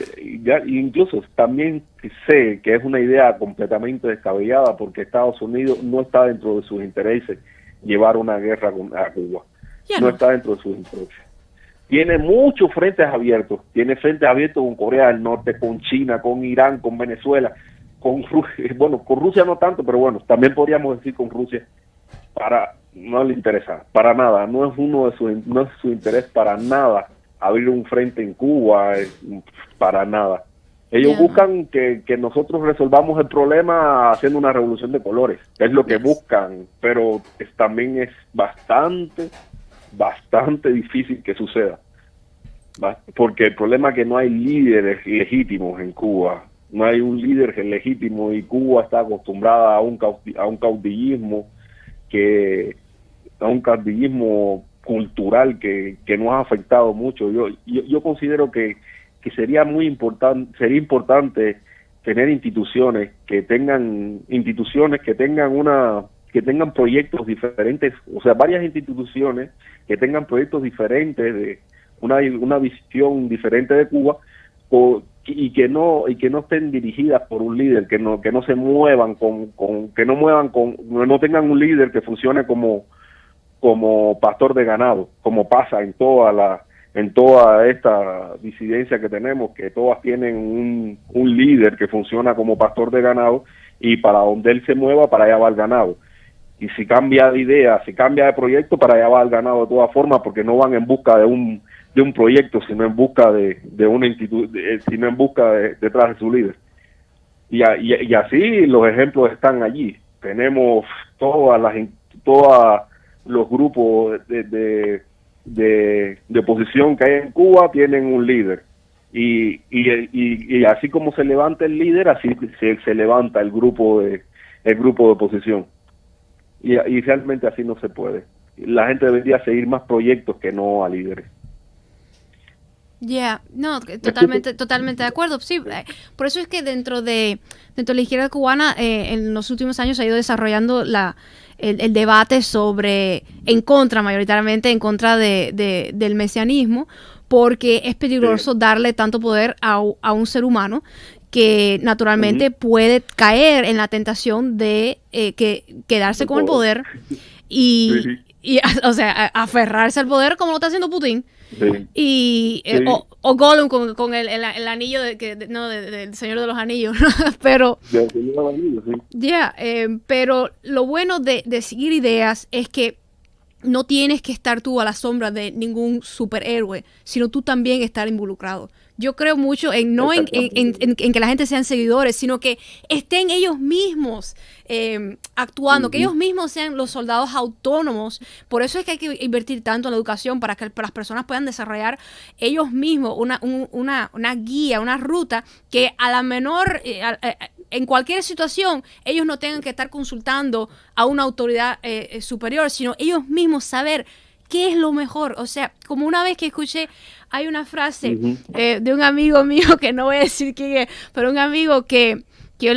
incluso también sé que es una idea completamente descabellada, porque Estados Unidos no está dentro de sus intereses llevar una guerra a Cuba. No está dentro de sus intereses. Tiene muchos frentes abiertos. Tiene frentes abiertos con Corea del Norte, con China, con Irán, con Venezuela, con Rusia. Bueno, con Rusia no tanto, pero bueno, también podríamos decir con Rusia. No le interesa, para nada. No es su interés para nada abrir un frente en Cuba, para nada. Ellos Ya. buscan que nosotros resolvamos el problema haciendo una revolución de colores. Es lo que buscan, pero también es bastante difícil que suceda. Porque el problema es que no hay líderes legítimos en Cuba. No hay un líder legítimo y Cuba está acostumbrada a un caudillismo cultural que nos ha afectado mucho. Yo considero que sería importante tener instituciones que tengan proyectos diferentes, o sea, varias instituciones que tengan proyectos diferentes, de una visión diferente de Cuba, y que no estén dirigidas por un líder, que no se muevan no tengan un líder que funcione como pastor de ganado, como pasa en toda esta disidencia que tenemos, que todas tienen un líder que funciona como pastor de ganado, y para donde él se mueva, para allá va el ganado. Y si cambia de idea, si cambia de proyecto, para allá va el ganado de todas formas, porque no van en busca de un proyecto, sino en busca de una institución, sino en busca detrás de su líder. Y así los ejemplos están allí. Tenemos todos los grupos de oposición que hay en Cuba tienen un líder. Y así como se levanta el líder, así se levanta el grupo de oposición. Y realmente así no se puede. La gente debería seguir más proyectos que no a líderes. No, totalmente de acuerdo. Sí, por eso es que dentro de la izquierda cubana en los últimos años se ha ido desarrollando el debate mayoritariamente en contra del mesianismo, porque es peligroso darle tanto poder a un ser humano que naturalmente puede caer en la tentación de quedarse con el poder y o sea, aferrarse al poder como lo está haciendo Putin. O Gollum con el anillo del Señor de los Anillos. Pero pero lo bueno de seguir ideas es que no tienes que estar tú a la sombra de ningún superhéroe, sino tú también estar involucrado. Yo creo mucho en que la gente sean seguidores, sino que estén ellos mismos actuando, que ellos mismos sean los soldados autónomos. Por eso es que hay que invertir tanto en la educación, para que las personas puedan desarrollar ellos mismos una guía, una ruta, que a la menor... en cualquier situación, ellos no tengan que estar consultando a una autoridad superior, sino ellos mismos saber qué es lo mejor. O sea, como una vez que escuché, hay una frase de un amigo mío, que no voy a decir quién es, pero un amigo que yo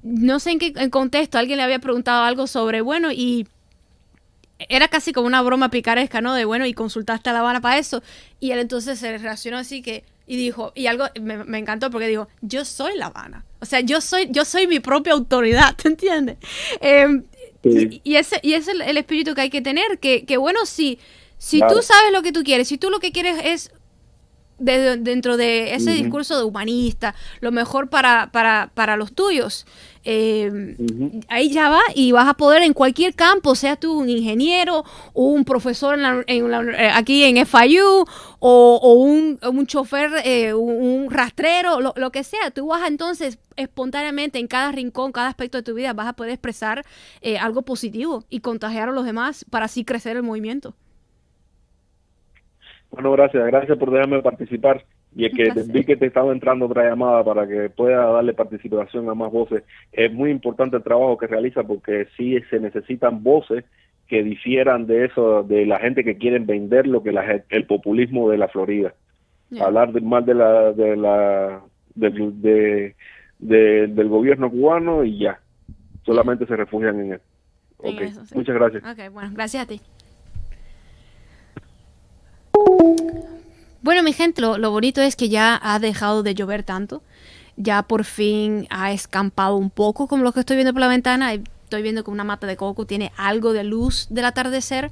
no sé en qué contexto, alguien le había preguntado algo sobre, bueno, y era casi como una broma picaresca, ¿no? De, bueno, y consultaste a La Habana para eso. Y él entonces se reaccionó así y dijo, y algo me encantó, porque dijo, yo soy La Habana. O sea, yo soy mi propia autoridad, ¿te entiendes? Y ese es el espíritu que hay que tener, que bueno, si claro, tú sabes lo que tú quieres, si tú lo que quieres es dentro de ese discurso de humanista, lo mejor para los tuyos, ahí ya va, y vas a poder en cualquier campo, sea tú un ingeniero, o un profesor aquí en FIU, o un chofer, un rastrero, lo que sea. Tú vas a, entonces espontáneamente en cada rincón, cada aspecto de tu vida, vas a poder expresar algo positivo y contagiar a los demás para así crecer el movimiento. Bueno, gracias por dejarme participar. Y es que vi que te estaba entrando otra llamada para que pueda darle participación a más voces. Es muy importante el trabajo que realiza, porque sí se necesitan voces que difieran de eso, de la gente que quieren vender lo que el populismo de la Florida. Hablar mal del gobierno cubano y ya. Solamente se refugian en él. Okay. Eso, sí. Muchas gracias. Okay, bueno, gracias a ti. Bueno, mi gente, lo bonito es que ya ha dejado de llover tanto. Ya por fin ha escampado un poco, como lo que estoy viendo por la ventana. Estoy viendo que una mata de coco tiene algo de luz del atardecer.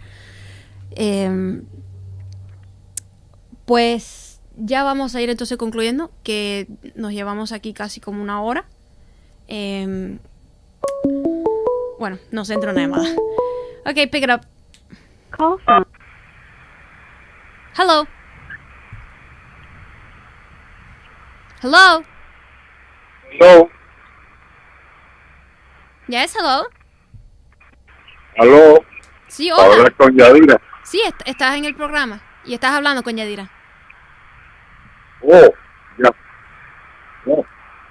Pues ya vamos a ir entonces concluyendo, que nos llevamos aquí casi como una hora. Bueno, no se entra una llamada. Ok, pick it up. Call from. Hello. Hello. No, Yes, hello. aló, Sí, para hola. hablar con Yadira. Sí, estás en el programa y estás hablando con Yadira. Oh, ya. No,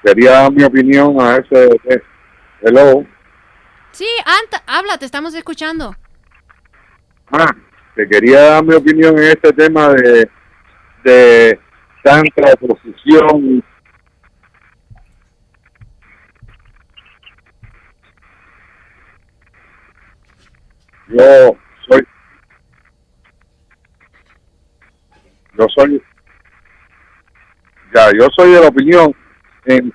quería mi opinión a ese. Hello. Sí, habla, te estamos escuchando. Te quería dar mi opinión en este tema de tanta oposición. Yo soy, yo soy, yo soy de la opinión en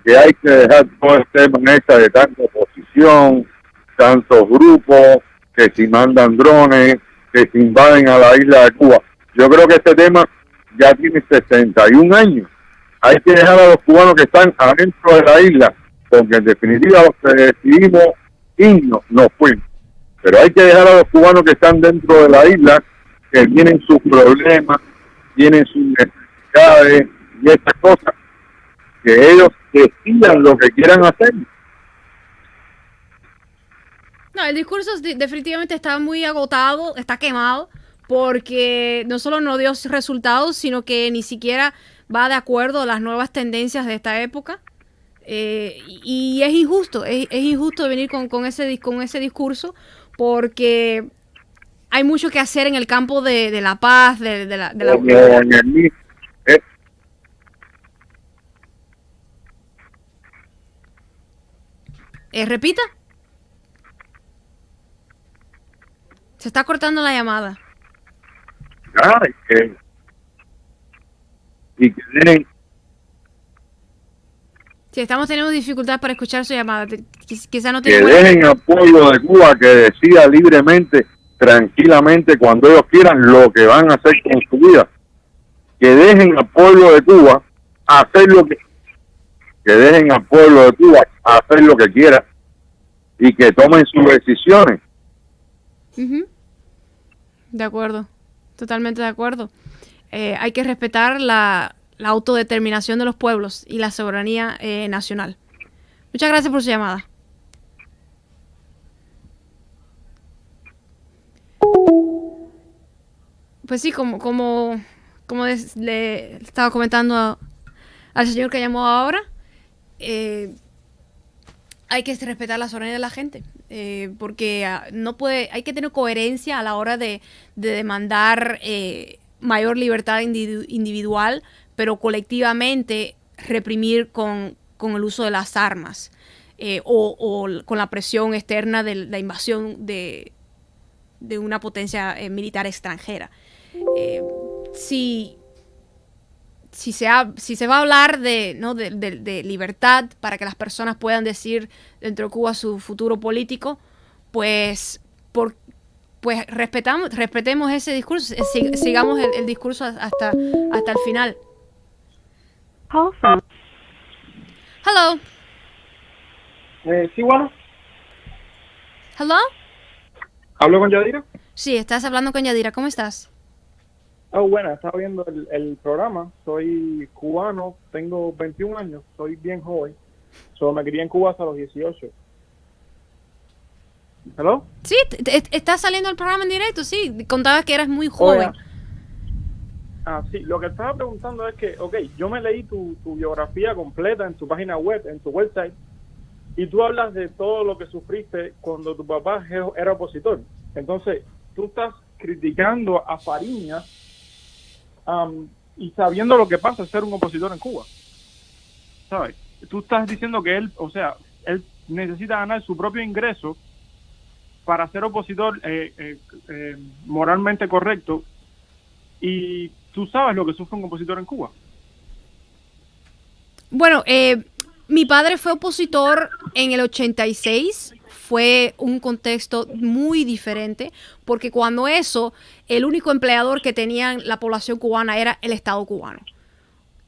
que hay que dejar todo el tema en esta de tanta oposición, tantos grupos que si mandan drones, que se invaden a la isla de Cuba. Yo creo que este tema ya tiene 61 años. Hay que dejar a los cubanos que están adentro de la isla, porque en definitiva los que decidimos irnos, nos fuimos. Pero hay que dejar a los cubanos que están dentro de la isla, que tienen sus problemas, tienen sus necesidades y estas cosas, que ellos decidan lo que quieran hacer. No, el discurso definitivamente está muy agotado, está quemado, porque no solo no dio resultados, sino que ni siquiera va de acuerdo a las nuevas tendencias de esta época. Y es injusto, es injusto venir con ese discurso, porque hay mucho que hacer en el campo de la paz, de la Como en el mismo, repita. Se está cortando la llamada. y que den, Sí, estamos teniendo dificultad para escuchar su llamada. Quizá no que tiene dejen al pueblo de Cuba que decida libremente, tranquilamente, cuando ellos quieran, lo que van a hacer con su vida. Que dejen al pueblo de Cuba hacer que dejen al pueblo de Cuba hacer lo que quiera y que tomen sus decisiones. Ujú. De acuerdo, totalmente de acuerdo. Hay que respetar la autodeterminación de los pueblos y la soberanía nacional. Muchas gracias por su llamada. Pues sí, le estaba comentando al señor que llamó ahora, hay que respetar la soberanía de la gente, porque hay que tener coherencia a la hora de demandar mayor libertad individual, pero colectivamente reprimir con el uso de las armas, o con la presión externa de la invasión de una potencia militar extranjera. Si se va a hablar de libertad para que las personas puedan decir dentro de Cuba su futuro político, pues respetemos ese discurso, sigamos el discurso hasta el final. Hello. Sí, bueno. Hello. ¿Hablo con Yadira? Sí, estás hablando con Yadira. ¿Cómo estás? Oh, bueno, estaba viendo el programa. Soy cubano, tengo 21 años, soy bien joven. Me crié en Cuba hasta los 18. ¿Hello? Sí, estás saliendo del programa en directo, sí. Contabas que eras muy joven. Sí, lo que estaba preguntando es que, yo me leí tu biografía completa en tu página web, en tu website, y tú hablas de todo lo que sufriste cuando tu papá era opositor. Entonces, tú estás criticando a Fariña y sabiendo lo que pasa ser un opositor en Cuba. ¿Sabes? Tú estás diciendo que él necesita ganar su propio ingreso para ser opositor moralmente correcto, y tú sabes lo que sufre un opositor en Cuba. Bueno, mi padre fue opositor en el 86, fue un contexto muy diferente, porque cuando el único empleador que tenía la población cubana era el Estado cubano.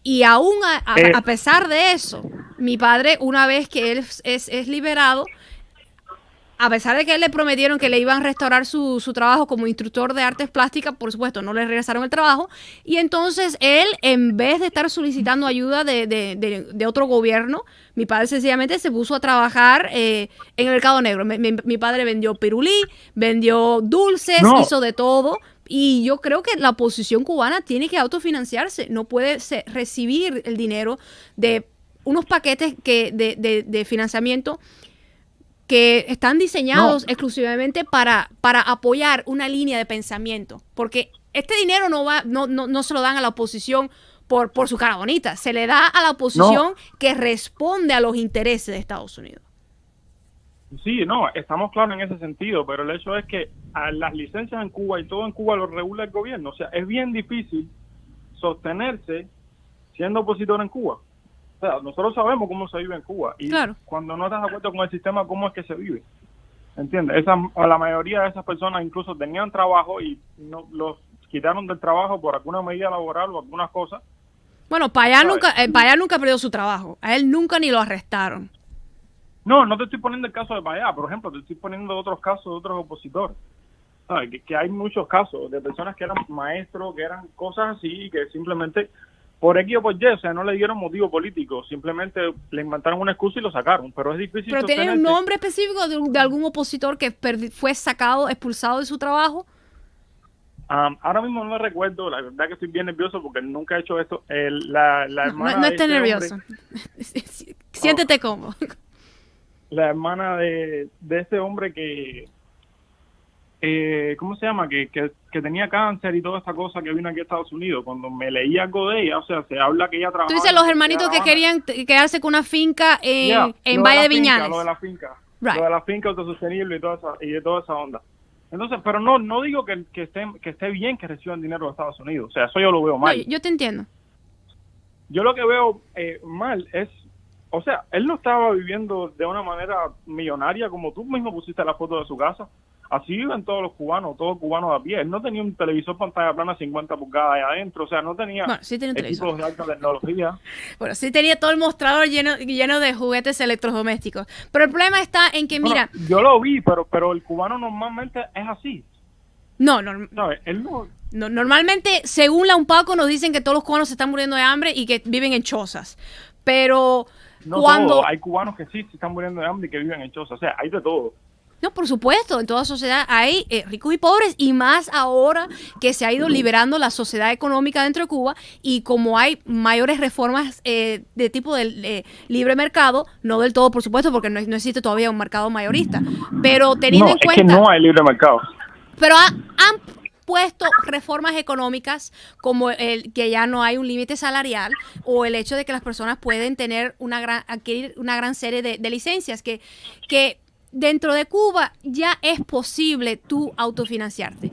Y aún a pesar de eso, mi padre, una vez que él es liberado, a pesar de que le prometieron que le iban a restaurar su trabajo como instructor de artes plásticas, por supuesto, no le regresaron el trabajo. Y entonces él, en vez de estar solicitando ayuda de otro gobierno, mi padre sencillamente se puso a trabajar en el mercado negro. Mi padre vendió pirulí, vendió dulces, hizo de todo. Y yo creo que la oposición cubana tiene que autofinanciarse. No puede recibir el dinero de unos paquetes de financiamiento que están diseñados exclusivamente para apoyar una línea de pensamiento. Porque este dinero no se lo dan a la oposición por su cara bonita. Se le da a la oposición que responde a los intereses de Estados Unidos. Sí, no, estamos claros en ese sentido, pero el hecho es que a las licencias en Cuba y todo en Cuba lo regula el gobierno. O sea, es bien difícil sostenerse siendo opositor en Cuba. O sea, nosotros sabemos cómo se vive en Cuba y cuando no estás de acuerdo con el sistema, ¿cómo es que se vive? ¿Entiendes? La mayoría de esas personas incluso tenían trabajo y no los quitaron del trabajo por alguna medida laboral o algunas cosas. Bueno, Payá nunca perdió su trabajo. A él nunca ni lo arrestaron. No te estoy poniendo el caso de Payá, por ejemplo, te estoy poniendo otros casos de otros opositores. ¿Sabes? Que hay muchos casos de personas que eran maestros, que eran cosas así, que simplemente por X o por Y, o sea, no le dieron motivo político, simplemente le inventaron una excusa y lo sacaron, pero es difícil. ¿Pero tiene un nombre específico de algún opositor que fue expulsado de su trabajo? Ahora mismo no recuerdo, la verdad que estoy bien nervioso porque nunca he hecho esto. La hermana no estés nervioso. Siéntete cómodo. La hermana de este hombre que ¿cómo se llama? Que tenía cáncer y toda esta cosa, que vino aquí a Estados Unidos. Cuando me leí algo de ella, o sea, se habla que ella trabajaba... Tú dices los hermanitos que querían quedarse con una finca en Valle de Viñales. Lo de la finca. Right. Lo de la finca autosostenible y de toda esa onda. Entonces, pero no digo que esté bien que reciban dinero de Estados Unidos. O sea, eso yo lo veo mal. No, yo te entiendo. Yo lo que veo mal es... O sea, él no estaba viviendo de una manera millonaria, como tú mismo pusiste la foto de su casa. Así viven todos los cubanos de a pie. Él no tenía un televisor pantalla plana 50 pulgadas ahí adentro. O sea, no tenía equipos de alta tecnología. Bueno, sí tenía todo el mostrador lleno de juguetes electrodomésticos. Pero el problema está en que, mira... Yo lo vi, pero el cubano normalmente es así. No, él no... Normalmente, según la UNPACO, nos dicen que todos los cubanos se están muriendo de hambre y que viven en chozas. Pero cuando... hay cubanos que sí se están muriendo de hambre y que viven en chozas. O sea, hay de todo. No, por supuesto, en toda sociedad hay ricos y pobres, y más ahora que se ha ido liberando la sociedad económica dentro de Cuba, y como hay mayores reformas de tipo de libre mercado, no del todo, por supuesto, porque no existe todavía un mercado mayorista, pero teniendo en cuenta... es que no hay libre mercado. Pero han puesto reformas económicas como el que ya no hay un límite salarial, o el hecho de que las personas pueden tener adquirir una gran serie de licencias que dentro de Cuba ya es posible tú autofinanciarte.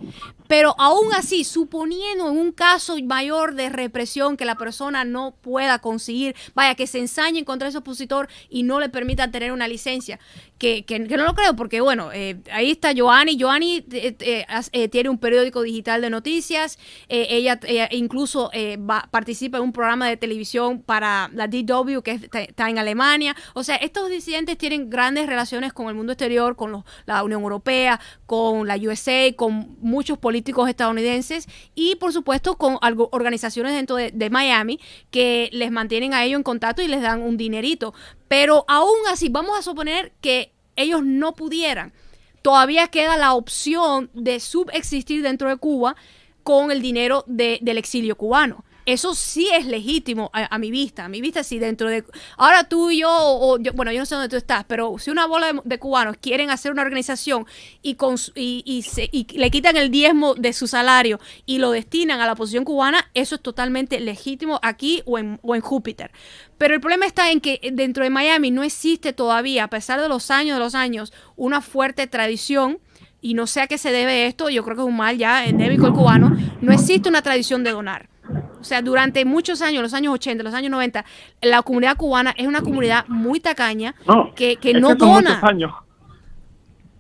Pero aún así, suponiendo en un caso mayor de represión que la persona no pueda conseguir, que se ensañen contra ese opositor y no le permitan tener una licencia, que no lo creo, porque bueno, ahí está Joanny tiene un periódico digital de noticias, ella incluso participa en un programa de televisión para la DW que está en Alemania. O sea, estos disidentes tienen grandes relaciones con el mundo exterior, con la Unión Europea, con la USA, con muchos políticos estadounidenses y por supuesto con organizaciones dentro de Miami que les mantienen a ellos en contacto y les dan un dinerito. Pero aún así, vamos a suponer que ellos no pudieran. Todavía queda la opción de subsistir dentro de Cuba con el dinero del exilio cubano. Eso sí es legítimo a mi vista. A mi vista, sí, dentro de... Ahora tú y yo, bueno, yo no sé dónde tú estás, pero si una bola de cubanos quieren hacer una organización y le quitan el diezmo de su salario y lo destinan a la oposición cubana, eso es totalmente legítimo aquí o en Júpiter. Pero el problema está en que dentro de Miami no existe todavía, a pesar de los años, una fuerte tradición. Y no sé a qué se debe esto, yo creo que es un mal ya endémico el cubano. No existe una tradición de donar. O sea, durante muchos años, los años 80, los años 90, la comunidad cubana es una comunidad muy tacaña que no dona. Muchos años.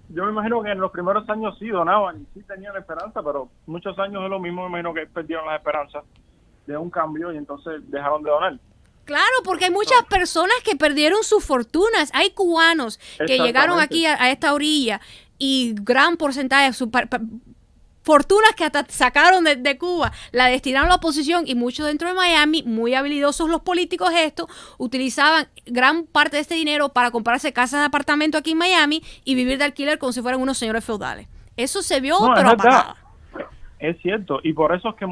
Yo me imagino que en los primeros años sí donaban, sí tenían esperanza, pero muchos años es lo mismo. Me imagino que perdieron las esperanzas de un cambio y entonces dejaron de donar. Claro, porque hay muchas personas que perdieron sus fortunas. Hay cubanos que llegaron aquí a esta orilla y gran porcentaje de su fortunas que hasta sacaron de Cuba, la destinaron a la oposición, y muchos dentro de Miami, muy habilidosos los políticos utilizaban gran parte de este dinero para comprarse casas de apartamento aquí en Miami y vivir de alquiler como si fueran unos señores feudales. Eso se vio, No, pero es verdad. apagado. Es cierto, y por eso es que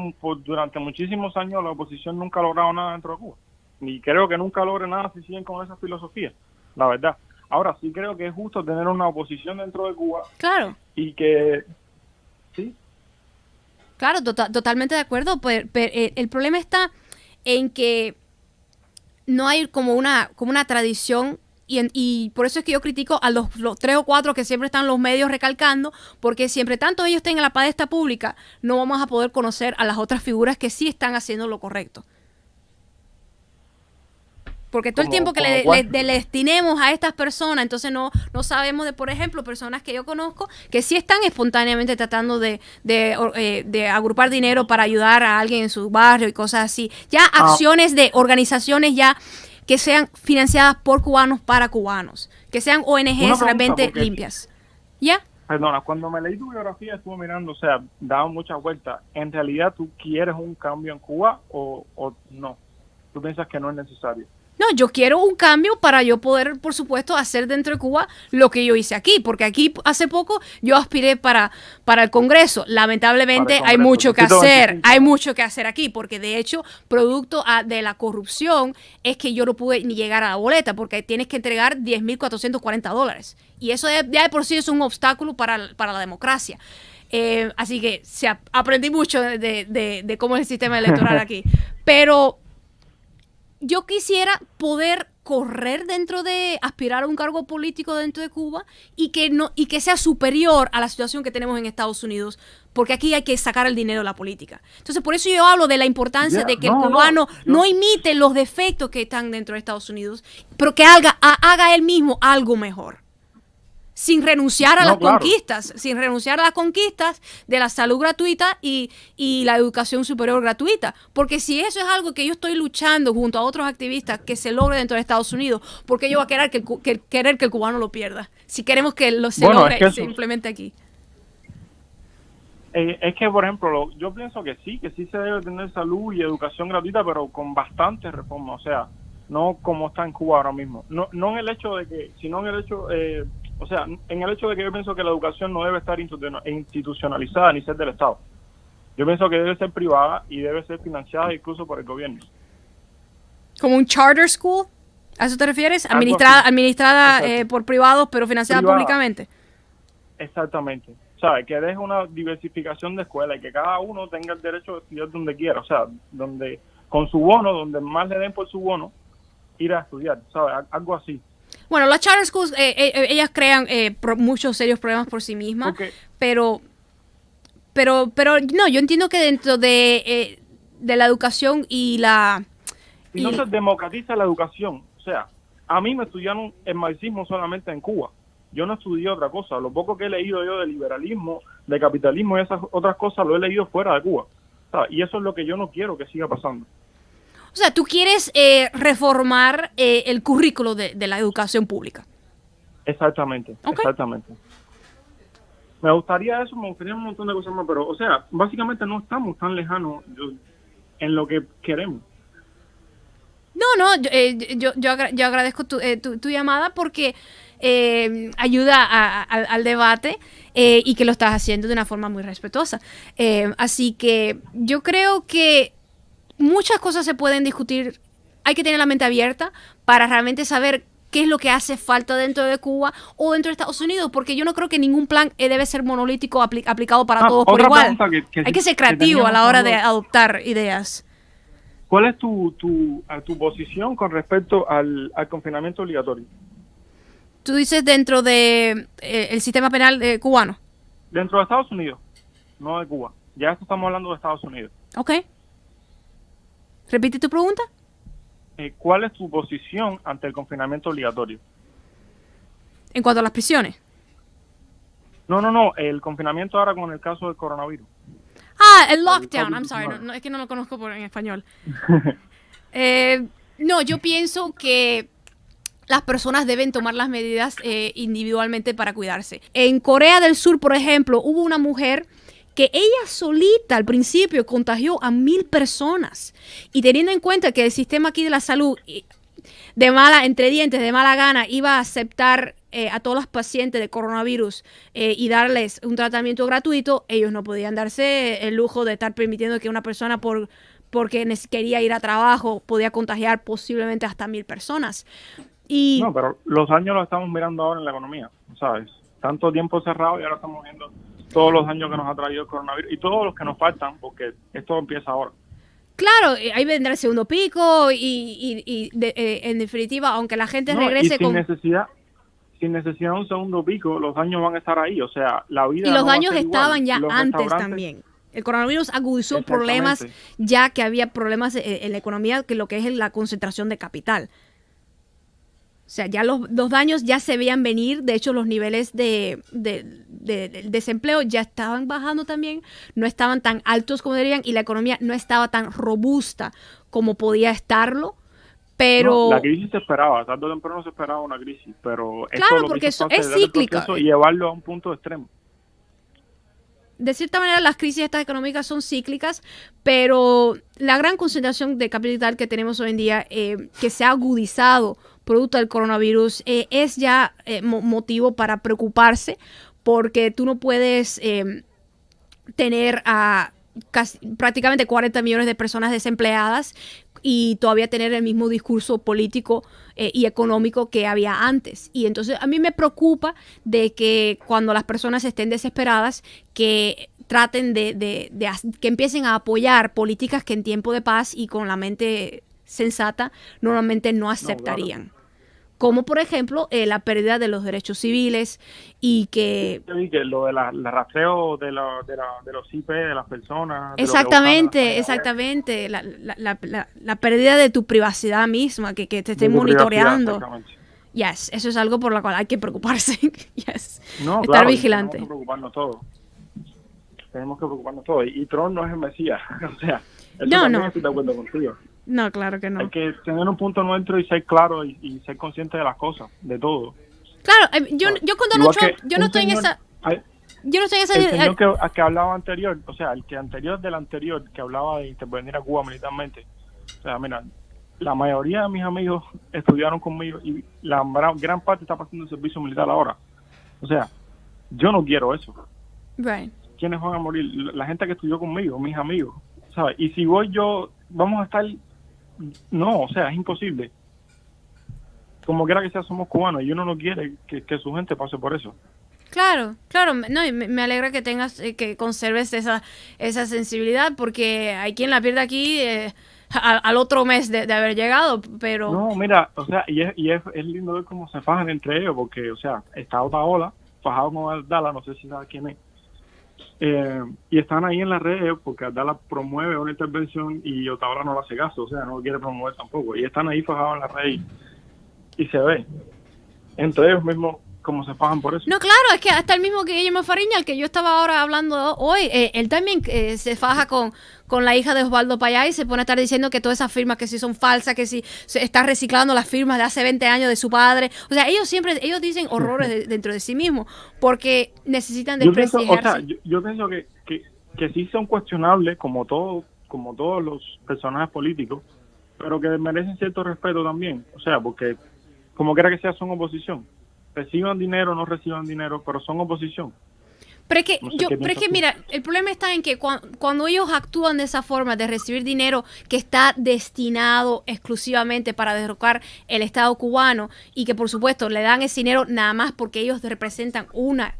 durante muchísimos años la oposición nunca ha logrado nada dentro de Cuba. Ni creo que nunca logre nada si siguen con esa filosofía, la verdad. Ahora sí creo que es justo tener una oposición dentro de Cuba. Claro. Y que, sí. Claro, totalmente de acuerdo. Pero el problema está en que no hay como una tradición, y por eso es que yo critico a los 3 o 4 que siempre están los medios recalcando, porque siempre tanto ellos estén en la palestra pública, no vamos a poder conocer a las otras figuras que sí están haciendo lo correcto. Porque todo el tiempo que le destinemos a estas personas, entonces no sabemos de, por ejemplo, personas que yo conozco que sí están espontáneamente tratando de agrupar dinero para ayudar a alguien en su barrio y cosas así. Ya acciones de organizaciones ya que sean financiadas por cubanos para cubanos, que sean ONGs realmente limpias. ¿Ya? Perdona, cuando me leí tu biografía estuve mirando, o sea, daba muchas vueltas. ¿En realidad tú quieres un cambio en Cuba o no? ¿Tú piensas que no es necesario? No, yo quiero un cambio para yo poder, por supuesto, hacer dentro de Cuba lo que yo hice aquí, porque aquí hace poco yo aspiré para el Congreso. Lamentablemente hay mucho que hacer, aquí, porque de hecho, producto de la corrupción, es que yo no pude ni llegar a la boleta, porque tienes que entregar $10,440. Y eso ya de por sí es un obstáculo para la democracia. Así que aprendí mucho de cómo es el sistema electoral aquí. Pero yo quisiera poder correr aspirar a un cargo político dentro de Cuba y que sea superior a la situación que tenemos en Estados Unidos, porque aquí hay que sacar el dinero de la política. Entonces, por eso yo hablo de la importancia de que el cubano no imite los defectos que están dentro de Estados Unidos, pero que haga él mismo algo mejor. Sin renunciar a las conquistas, sin renunciar a las conquistas de la salud gratuita y la educación superior gratuita. Porque si eso es algo que yo estoy luchando junto a otros activistas que se logre dentro de Estados Unidos, ¿por qué yo voy a querer que el cubano lo pierda? Si queremos que se logre y se implemente aquí. Es que, por ejemplo, yo pienso que sí se debe tener salud y educación gratuita, pero con bastantes reformas. O sea, no como está en Cuba ahora mismo. No en el hecho de que, sino en el hecho... o sea, en el hecho de que yo pienso que la educación no debe estar institucionalizada ni ser del Estado. Yo pienso que debe ser privada y debe ser financiada incluso por el gobierno. ¿Como un charter school? ¿A eso te refieres? Administrada por privados, pero financiada públicamente. Exactamente. O sea, que deje una diversificación de escuelas y que cada uno tenga el derecho de estudiar donde quiera. O sea, donde con su bono, donde más le den por su bono, ir a estudiar, ¿sabes? Algo así. Bueno, las charter schools, ellas crean muchos serios problemas por sí mismas, pero no, yo entiendo que dentro de la educación y no se democratiza la educación. O sea, a mí me estudiaron el marxismo solamente en Cuba. Yo no estudié otra cosa. Lo poco que he leído yo de liberalismo, de capitalismo y esas otras cosas lo he leído fuera de Cuba. ¿Sabes? Y eso es lo que yo no quiero que siga pasando. O sea, tú quieres reformar el currículo de la educación pública. Exactamente, exactamente. Me gustaría un montón de cosas más, pero, o sea, básicamente no estamos tan lejanos en lo que queremos. No, yo agradezco tu llamada porque ayuda al debate y que lo estás haciendo de una forma muy respetuosa. Así que yo creo que muchas cosas se pueden discutir. Hay que tener la mente abierta para realmente saber qué es lo que hace falta dentro de Cuba o dentro de Estados Unidos, porque yo no creo que ningún plan debe ser monolítico aplicado para todos por igual. Hay que ser creativo a la hora de adoptar ideas. ¿Cuál es tu posición con respecto al confinamiento obligatorio? Tú dices dentro de el sistema penal cubano. Dentro de Estados Unidos, no de Cuba. Ya estamos hablando de Estados Unidos. Ok. ¿Repite tu pregunta? ¿Cuál es tu posición ante el confinamiento obligatorio? En cuanto a las prisiones. No, el confinamiento ahora con el caso del coronavirus. El lockdown, I'm sorry, no, es que no lo conozco en español. No, yo pienso que las personas deben tomar las medidas individualmente para cuidarse. En Corea del Sur, por ejemplo, hubo una mujer que ella solita al principio contagió a 1,000 personas. Y teniendo en cuenta que el sistema aquí de la salud, entre dientes, de mala gana, iba a aceptar a todos los pacientes de coronavirus y darles un tratamiento gratuito, ellos no podían darse el lujo de estar permitiendo que una persona porque quería ir a trabajo podía contagiar posiblemente hasta 1,000 personas. Y No, pero los daños los estamos mirando ahora en la economía, ¿sabes? Tanto tiempo cerrado y ahora estamos viendo todos los daños que nos ha traído el coronavirus y todos los que nos faltan, porque esto empieza ahora. claro, ahí vendrá el segundo pico en definitiva, aunque la gente No, regrese y sin necesidad de un segundo pico, los daños van a estar ahí. O sea, la vida y los no va a daños ser igual. estaban ya Los antes restaurantes- también. El coronavirus agudizó Exactamente. problemas, ya que había problemas en la economía, que lo que es la concentración de capital. O sea, ya los daños ya se veían venir. De hecho, los niveles de desempleo ya estaban bajando también. No estaban tan altos como deberían y la economía no estaba tan robusta como podía estarlo. Pero No, la crisis se esperaba, tarde o temprano se esperaba una crisis, pero esto Claro, lo que porque hizo eso fue es acelerar el cíclica. proceso y llevarlo a un punto extremo. de cierta manera las crisis estas económicas son cíclicas, pero la gran concentración de capital que tenemos hoy en día, que se ha agudizado producto del coronavirus, es ya motivo para preocuparse, porque tú no puedes tener a prácticamente 40 millones de personas desempleadas y todavía tener el mismo discurso político y económico que había antes. Y entonces a mí me preocupa de que cuando las personas estén desesperadas, que traten que empiecen a apoyar políticas que en tiempo de paz y con la mente sensata normalmente no aceptarían. Como por ejemplo la pérdida de los derechos civiles y que... Yo vi que lo de la rastreo de los IP de las personas. Exactamente, exactamente. La pérdida de tu privacidad misma, que te estén monitoreando. Yes, eso es algo por lo cual hay que preocuparse. Yes. No, Estar claro, vigilante. Tenemos que preocuparnos todos. Tenemos que preocuparnos todos. Y Trump no es el Mesías. O sea, eso No, también no. estoy de acuerdo contigo. No, claro que no. Hay que tener un punto nuestro y ser claro y ser consciente de las cosas, de todo. Claro, yo con Donald Igual Trump, que yo no un estoy en señor- esa... hay- Yo no estoy en esa... El señor que hablaba anterior, o sea, el que anterior del anterior, que hablaba de intervenir a Cuba militarmente. O sea, mira, la mayoría de mis amigos estudiaron conmigo y la gran parte está pasando el servicio militar ahora. O sea, yo no quiero eso. Right. ¿Quiénes van a morir? La gente que estudió conmigo, mis amigos, ¿sabes? Y si voy yo, vamos a estar... No, o sea, es imposible. Como quiera que sea, somos cubanos y uno no quiere que su gente pase por eso. Claro, no, y me alegra que tengas, que conserves esa sensibilidad, porque hay quien la pierde aquí al otro mes de haber llegado, pero... No, mira, o sea, es lindo ver cómo se fajan entre ellos, porque, o sea, está Otaola, fajado con Abdala, no sé si sabes quién es, y están ahí en las redes porque Abdala promueve una intervención y Otaola no le hace caso, o sea, no lo quiere promover tampoco, y están ahí fajados en las redes y se ve entre ellos mismos cómo se fajan por eso. No, claro, es que hasta el mismo Guillermo Fariña, el que yo estaba ahora hablando hoy, él también se faja con la hija de Osvaldo Payá y se pone a estar diciendo que todas esas firmas que sí son falsas, que sí se está reciclando las firmas de hace 20 años de su padre. O sea, ellos dicen horrores dentro de sí mismos porque necesitan Yo pienso, desprestigiarse. yo pienso que sí son cuestionables como todos los personajes políticos, pero que merecen cierto respeto también. O sea, porque como quiera que sea, son oposición. Reciban dinero o no reciban dinero, pero son oposición. Pero es que, No sé qué piensas tú. mira, el problema está en que cuando ellos actúan de esa forma, de recibir dinero que está destinado exclusivamente para derrocar el Estado cubano y que por supuesto le dan ese dinero nada más porque ellos representan una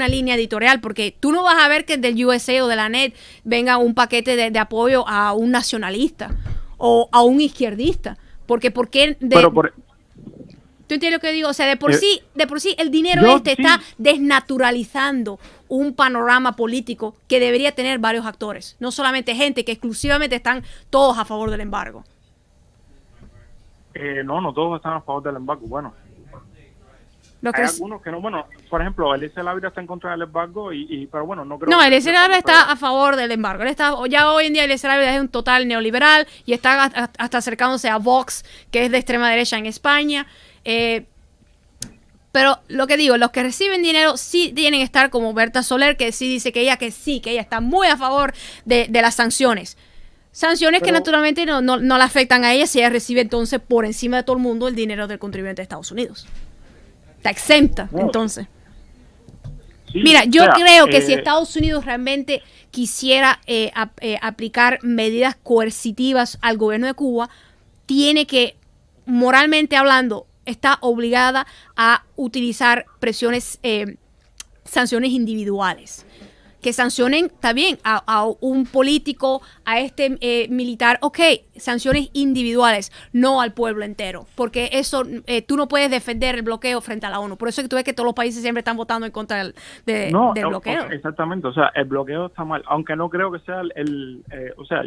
línea editorial, porque tú no vas a ver que del USA o de la NET venga un paquete de apoyo a un nacionalista o a un izquierdista, porque ¿tú entiendes lo que digo? O sea, de por sí el dinero está desnaturalizando un panorama político que debería tener varios actores, no solamente gente que exclusivamente están todos a favor del embargo. No todos están a favor del embargo. Bueno, Lo que hay es- algunos que no, bueno, por ejemplo, Eliezer Ávila está en contra del embargo, pero bueno, no creo No, que... Eliezer Ávila está a favor del embargo. Él está, ya hoy en día Eliezer Ávila es un total neoliberal y está hasta acercándose a Vox, que es de extrema derecha en España. Pero lo que digo, los que reciben dinero sí tienen que estar como Berta Soler, que sí dice que ella está muy a favor de las sanciones. Sanciones que Pero- naturalmente no la afectan a ella si ella recibe entonces por encima de todo el mundo el dinero del contribuyente de Estados Unidos. Está exenta, No. entonces. Sí, Mira, yo o sea, creo que si Estados Unidos realmente quisiera aplicar medidas coercitivas al gobierno de Cuba, tiene que, moralmente hablando, está obligada a utilizar sanciones individuales. Que sancionen, está bien, a un político, a este militar, ok, sanciones individuales, no al pueblo entero, porque eso, tú no puedes defender el bloqueo frente a la ONU. Por eso es que tú ves que todos los países siempre están votando en contra del bloqueo. Exactamente, o sea, el bloqueo está mal, aunque no creo que sea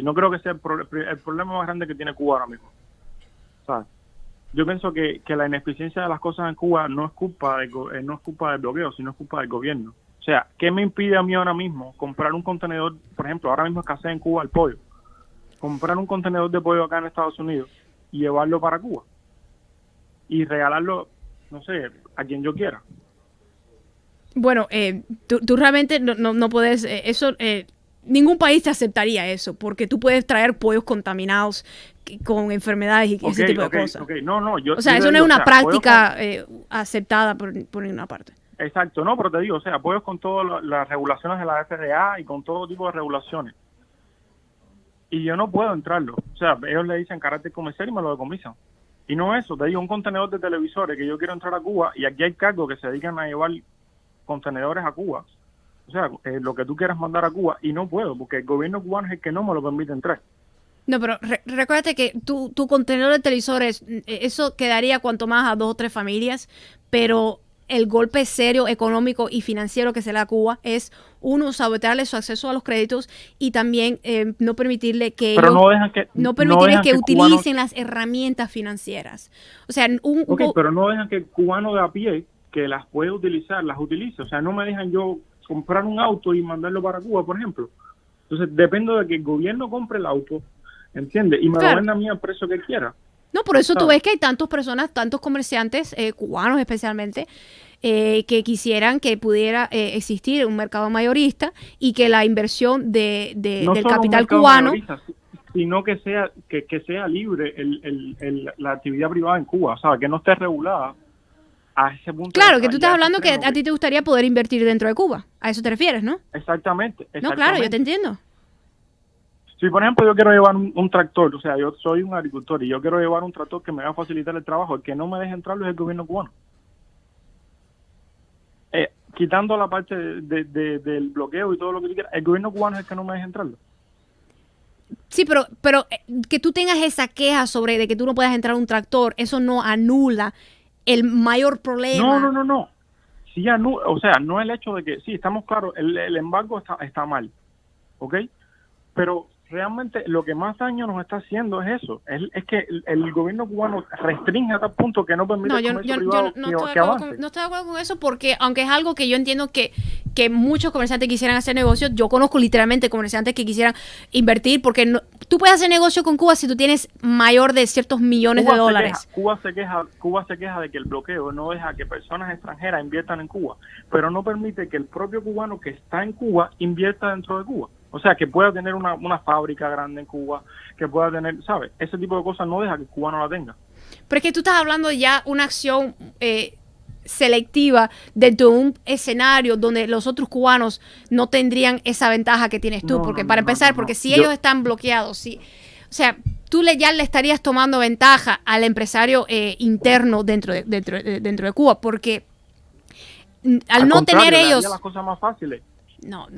no creo que sea el problema más grande que tiene Cuba ahora mismo. O sea, yo pienso que la ineficiencia de las cosas en Cuba no es culpa no es culpa del bloqueo, sino es culpa del gobierno. O sea, ¿qué me impide a mí ahora mismo comprar un contenedor? Por ejemplo, ahora mismo escasea en Cuba el pollo. Comprar un contenedor de pollo acá en Estados Unidos y llevarlo para Cuba. Y regalarlo, no sé, a quien yo quiera. Bueno, tú realmente no puedes, ningún país te aceptaría eso, porque tú puedes traer pollos contaminados con enfermedades y ese tipo de cosas. No, O sea, eso no es una práctica aceptada por ninguna parte. Exacto, no, pero te digo, o sea, pollos con todas las regulaciones de la FDA y con todo tipo de regulaciones. Y yo no puedo entrarlo. O sea, ellos le dicen carácter comercial y me lo decomisan. Y no eso, te digo, un contenedor de televisores que yo quiero entrar a Cuba y aquí hay cargos que se dedican a llevar contenedores a Cuba. O sea, lo que tú quieras mandar a Cuba y no puedo porque el gobierno cubano es el que no me lo permite entrar. No, pero recuérdate que tu contenedor de televisores, eso quedaría cuanto más a 2 o 3 familias, pero el golpe serio económico y financiero que se le da a Cuba es, uno, sabotearle su acceso a los créditos y también no permitirle que pero ellos, no permitirles dejan que utilicen cubanos, las herramientas financieras. O sea, pero no dejan que el cubano de a pie que las puede utilizar, las utilice. O sea, no me dejan yo comprar un auto y mandarlo para Cuba, por ejemplo. Entonces, dependo de que el gobierno compre el auto, ¿entiendes? Y me lo venda a mí al precio que quiera. No, por eso tú ¿sabes? ves que hay tantas personas, tantos comerciantes, cubanos especialmente, que quisieran que pudiera existir un mercado mayorista y que la inversión No del solo un capital mercado cubano... mayorista, sino que sea libre la actividad privada en Cuba, ¿sabes? Que no esté regulada a ese punto. Claro, que tú estás hablando que a ti te gustaría poder invertir dentro de Cuba. A eso te refieres, ¿no? Exactamente. No, claro, yo te entiendo. Si, por ejemplo, yo quiero llevar un tractor, o sea, yo soy un agricultor y yo quiero llevar un tractor que me va a facilitar el trabajo, el que no me deje entrarlo es el gobierno cubano. Quitando la parte del bloqueo y todo lo que tú quieras, el gobierno cubano es el que no me deja entrarlo. Sí, pero que tú tengas esa queja sobre de que tú no puedas entrar a un tractor, eso no anula el mayor problema. No. Sí, o sea, no el hecho de que, sí, estamos claros, el embargo está mal, ¿ok? Pero realmente lo que más daño nos está haciendo es eso, es que el gobierno cubano restringe a tal punto que no permite No, el yo comercio privado que avance. no estoy de acuerdo con eso porque aunque es algo que yo entiendo que muchos comerciantes quisieran hacer negocios, yo conozco literalmente comerciantes que quisieran invertir porque tú puedes hacer negocio con Cuba si tú tienes mayor de ciertos millones de dólares. Cuba se queja de que el bloqueo no deja que personas extranjeras inviertan en Cuba, pero no permite que el propio cubano que está en Cuba invierta dentro de Cuba. O sea, que pueda tener una fábrica grande en Cuba, que pueda tener, ¿sabes? Ese tipo de cosas no deja que el cubano la tenga. Pero es que tú estás hablando ya una acción selectiva dentro de un escenario donde los otros cubanos no tendrían esa ventaja que tienes tú. Porque para empezar, porque si ellos están bloqueados, o sea, tú ya le estarías tomando ventaja al empresario interno dentro de Cuba, porque al no tener ellos... las cosas más fáciles. No,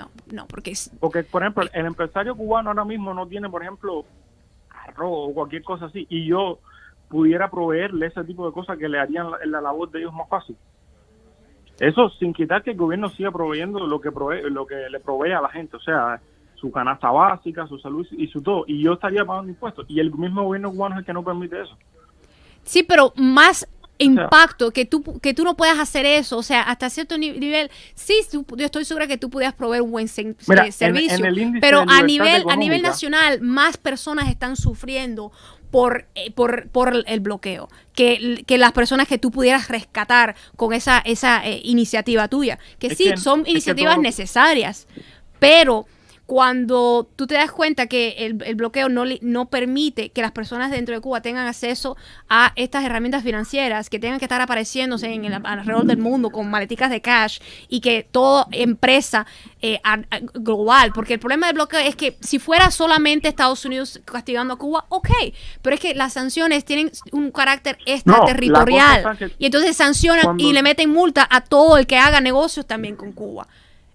porque... Porque, por ejemplo, el empresario cubano ahora mismo no tiene, por ejemplo, arroz o cualquier cosa así, y yo pudiera proveerle ese tipo de cosas que le harían la labor de ellos más fácil. Eso sin quitar que el gobierno siga proveyendo lo que le provee a la gente, o sea, su canasta básica, su salud y su todo, y yo estaría pagando impuestos, y el mismo gobierno cubano es el que no permite eso. Sí, pero más impacto, que tú no puedas hacer eso, o sea, hasta cierto nivel, sí, yo estoy segura que tú podías proveer un buen servicio, en el índice pero de a libertad nivel económica, nacional, más personas están sufriendo por el bloqueo, que las personas que tú pudieras rescatar con esa iniciativa tuya, que sí, son iniciativas necesarias, pero cuando tú te das cuenta que el bloqueo no permite que las personas dentro de Cuba tengan acceso a estas herramientas financieras, que tengan que estar apareciéndose alrededor del mundo con maleticas de cash y que toda empresa global, porque el problema del bloqueo es que si fuera solamente Estados Unidos castigando a Cuba, ok, pero es que las sanciones tienen un carácter extraterritorial y entonces sancionan y le meten multa a todo el que haga negocios también con Cuba.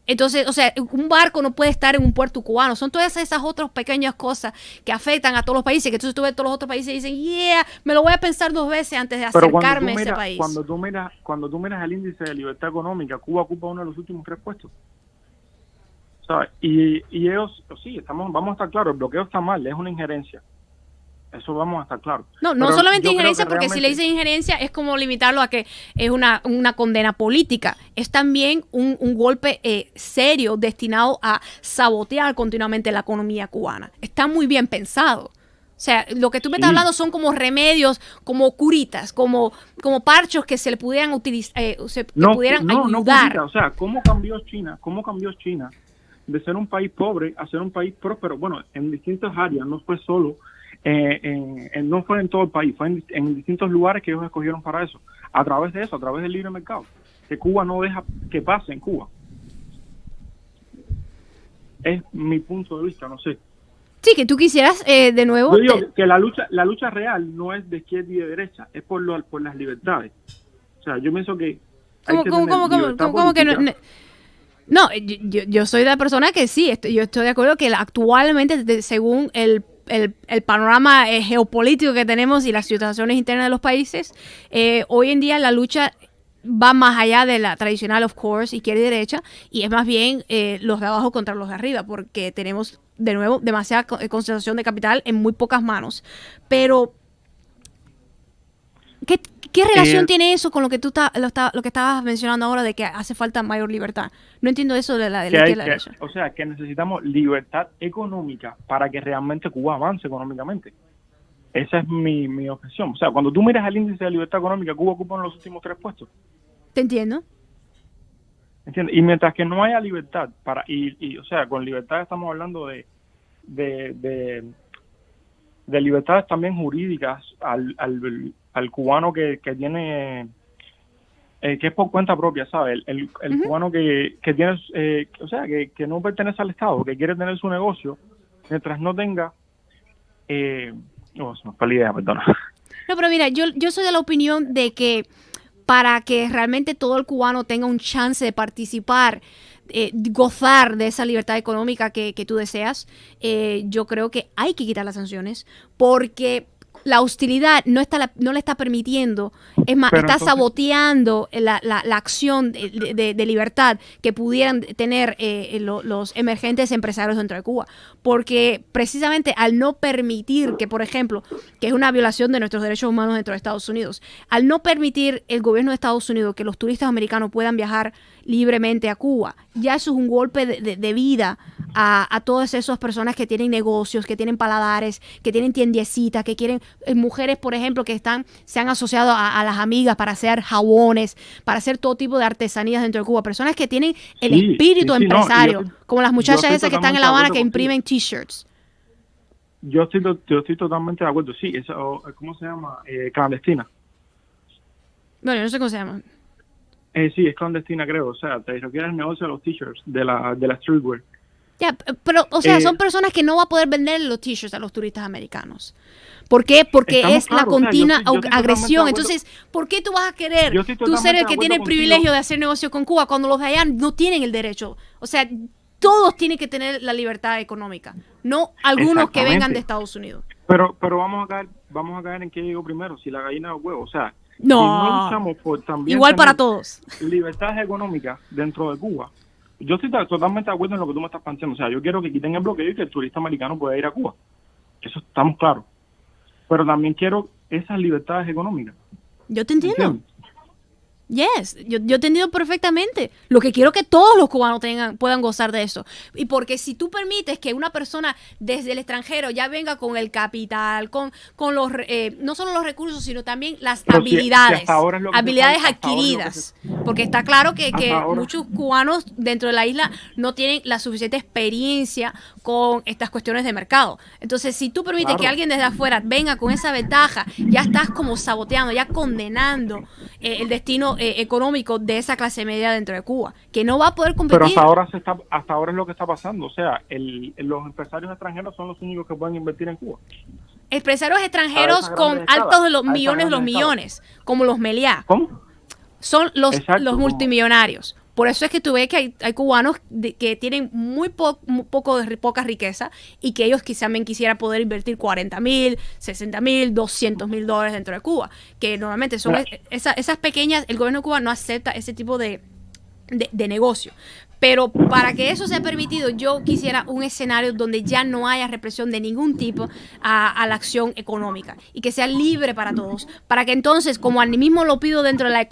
Entonces, o sea, un barco no puede estar en un puerto cubano. Son todas esas otras pequeñas cosas que afectan a todos los países, que entonces tú ves todos los otros países y dicen, yeah, me lo voy a pensar 2 veces antes de acercarme a ese país. Cuando tú miras el índice de libertad económica, Cuba ocupa uno de los últimos 3 puestos. ¿Sabes? Y ellos, sí, vamos a estar claros, el bloqueo está mal, es una injerencia. Eso vamos a estar claros. No solamente injerencia, porque si le dicen injerencia es como limitarlo a que es una condena política. Es también un golpe serio destinado a sabotear continuamente la economía cubana. Está muy bien pensado. O sea, lo que tú me estás hablando son como remedios, como curitas, como parchos que se le pudieran utilizar, pudieran ayudar. Curita, o sea, ¿cómo cambió China? De ser un país pobre a ser un país próspero? Bueno, en distintas áreas, no fue solo... no fue en todo el país, fue en distintos lugares que ellos escogieron para eso, a través del libre mercado, que Cuba no deja que pase en Cuba. Es mi punto de vista, no sé. Sí, que tú quisieras de nuevo... Yo digo que la lucha real no es de izquierda y de derecha, es por las libertades. O sea, yo pienso que... ¿Cómo que no? No, yo soy la persona que sí, yo estoy de acuerdo que actualmente, según el panorama geopolítico que tenemos y las situaciones internas de los países, hoy en día la lucha va más allá de la tradicional, of course, izquierda y derecha, y es más bien los de abajo contra los de arriba, porque tenemos, de nuevo, demasiada concentración de capital en muy pocas manos. Pero, ¿qué relación tiene eso con lo que tú lo que estabas mencionando ahora de que hace falta mayor libertad? No entiendo eso de la izquierda y la derecha. O sea, que necesitamos libertad económica para que realmente Cuba avance económicamente. Esa es mi objeción. O sea, cuando tú miras el índice de libertad económica, Cuba ocupa en los últimos 3 puestos. ¿Te entiendo? ¿Entiendes? Y mientras que no haya libertad, o sea, con libertad estamos hablando de libertades también jurídicas al cubano que tiene... que es por cuenta propia, ¿sabes? El cubano que tiene, o sea, que no pertenece al Estado, que quiere tener su negocio, mientras no tenga... se me fue la idea, perdona. No, pero mira, yo soy de la opinión de que para que realmente todo el cubano tenga un chance de participar, gozar de esa libertad económica que tú deseas, yo creo que hay que quitar las sanciones, porque la hostilidad no le está permitiendo, es más, está saboteando la acción de libertad que pudieran tener los emergentes empresarios dentro de Cuba. Porque precisamente al no permitir que, por ejemplo, que es una violación de nuestros derechos humanos dentro de Estados Unidos, al no permitir el gobierno de Estados Unidos que los turistas americanos puedan viajar libremente a Cuba, ya eso es un golpe de vida a todas esas personas que tienen negocios, que tienen paladares, que tienen tiendecitas, que quieren, mujeres, por ejemplo, que se han asociado a las amigas para hacer jabones, para hacer todo tipo de artesanías dentro de Cuba. Personas que tienen el espíritu empresario, como las muchachas esas que están en La Habana que imprimen t-shirts. Yo estoy totalmente de acuerdo. Sí, eso, ¿cómo se llama? Clandestina. Bueno, yo no sé cómo se llama. Sí, es clandestina, creo. O sea, te requiere el negocio de los t-shirts, de la streetwear. Ya, pero, o sea, son personas que no va a poder vender los t-shirts a los turistas americanos. ¿Por qué? Porque es la continua agresión. Entonces, ¿por qué tú vas a querer tú ser el que tiene el privilegio de hacer negocio con Cuba cuando los de allá no tienen el derecho? O sea, todos tienen que tener la libertad económica, no algunos que vengan de Estados Unidos. Pero vamos a caer en qué llegó primero, si la gallina o el huevo. O sea, no, si no luchamos por también igual para todos. Libertades económicas dentro de Cuba. Yo estoy totalmente de acuerdo en lo que tú me estás planteando. O sea, yo quiero que quiten el bloqueo y que el turista americano pueda ir a Cuba. Eso estamos claros. Pero también quiero esas libertades económicas. Yo te entiendo. ¿Entiendes? Yes, yo te entiendo perfectamente. Lo que quiero que todos los cubanos puedan gozar de eso. Y porque si tú permites que una persona desde el extranjero ya venga con el capital, con los no solo los recursos, sino también las Pero habilidades, si hasta ahora es lo que habilidades hasta ahora es lo que adquiridas. Porque está claro que ahora. muchos cubanos dentro de la isla no tienen la suficiente experiencia con estas cuestiones de mercado. Entonces, si tú permites que alguien desde afuera venga con esa ventaja, ya estás como saboteando, ya condenando el destino económico de esa clase media dentro de Cuba, que no va a poder competir. Pero hasta ahora es lo que está pasando. O sea, los empresarios extranjeros son los únicos que pueden invertir en Cuba. Empresarios extranjeros A esa con gran escala, altos de los a esa millones, gran los escala. millones, como los Meliá. ¿Cómo? Son los Exacto, multimillonarios. Por eso es que tú ves que hay cubanos que tienen poca riqueza y que ellos quizás quisieran poder invertir 40,000, 60,000, 200,000 dólares dentro de Cuba. Que normalmente son esas pequeñas, el gobierno de Cuba no acepta ese tipo de negocio. Pero para que eso sea permitido, yo quisiera un escenario donde ya no haya represión de ningún tipo a la acción económica y que sea libre para todos. Para que entonces, como al mismo lo pido dentro de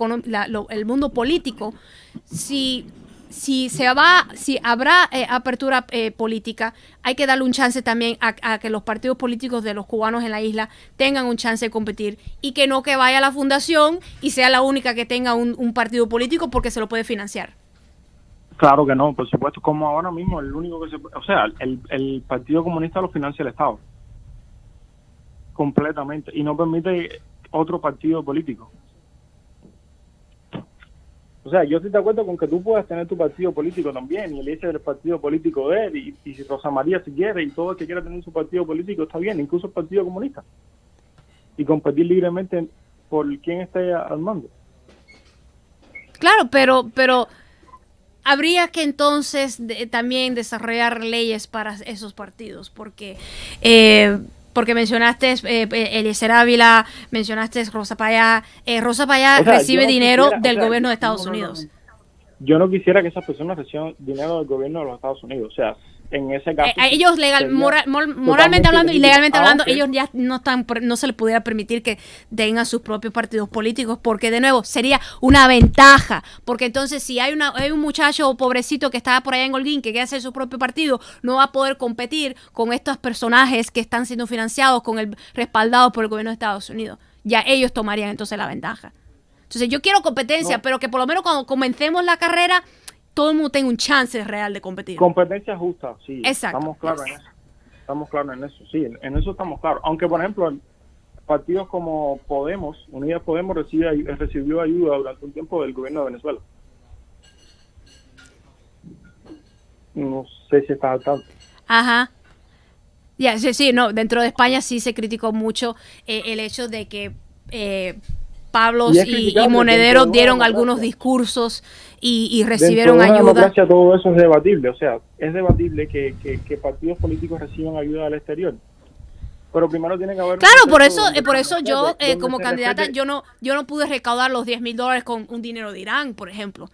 el mundo político, si habrá apertura política, hay que darle un chance también a que los partidos políticos de los cubanos en la isla tengan un chance de competir y que no que vaya a la fundación y sea la única que tenga un partido político porque se lo puede financiar. Claro que no, por supuesto. Como ahora mismo, el único que o sea, el Partido Comunista lo financia el Estado. Completamente. Y no permite otro partido político. O sea, yo estoy de acuerdo con que tú puedas tener tu partido político también, y Eliezer el partido político de él, y si Rosa María si quiere, y todo el que quiera tener su partido político está bien, incluso el Partido Comunista. Y competir libremente por quién esté al mando. Claro, pero habría que entonces también desarrollar leyes para esos partidos, porque mencionaste Eliezer Ávila, mencionaste Rosa Payá. Rosa Payá O sea, recibe yo no dinero quisiera, del o sea, gobierno de Estados no. Unidos. Yo no quisiera que esas personas reciban dinero del gobierno de los Estados Unidos. O sea, en ese caso... ellos moralmente hablando y legalmente hablando, aunque, ellos ya no se les pudiera permitir que tengan sus propios partidos políticos, porque de nuevo sería una ventaja, porque entonces si hay un muchacho pobrecito que está por allá en Holguín que quiere hacer su propio partido, no va a poder competir con estos personajes que están siendo financiados respaldados por el gobierno de Estados Unidos. Ya ellos tomarían entonces la ventaja. Entonces yo quiero competencia, pero que por lo menos cuando comencemos la carrera todo el mundo tenga un chance real de competir. Competencia justa, sí. Exacto. Estamos claros en eso. Estamos claros en eso, sí. En eso estamos claros. Aunque, por ejemplo, partidos como Podemos, Unidas Podemos, recibió ayuda durante un tiempo del gobierno de Venezuela. No sé si está al tanto. Ajá. Ya, sí, no. Dentro de España sí se criticó mucho el hecho de que Pablos y Monedero dieron algunos discursos y recibieron ayuda. En democracia todo eso es debatible, o sea, es debatible que partidos políticos reciban ayuda del exterior. Pero primero tiene que haber... Claro, por eso yo como candidata yo no pude recaudar los $10,000 con un dinero de Irán, por ejemplo.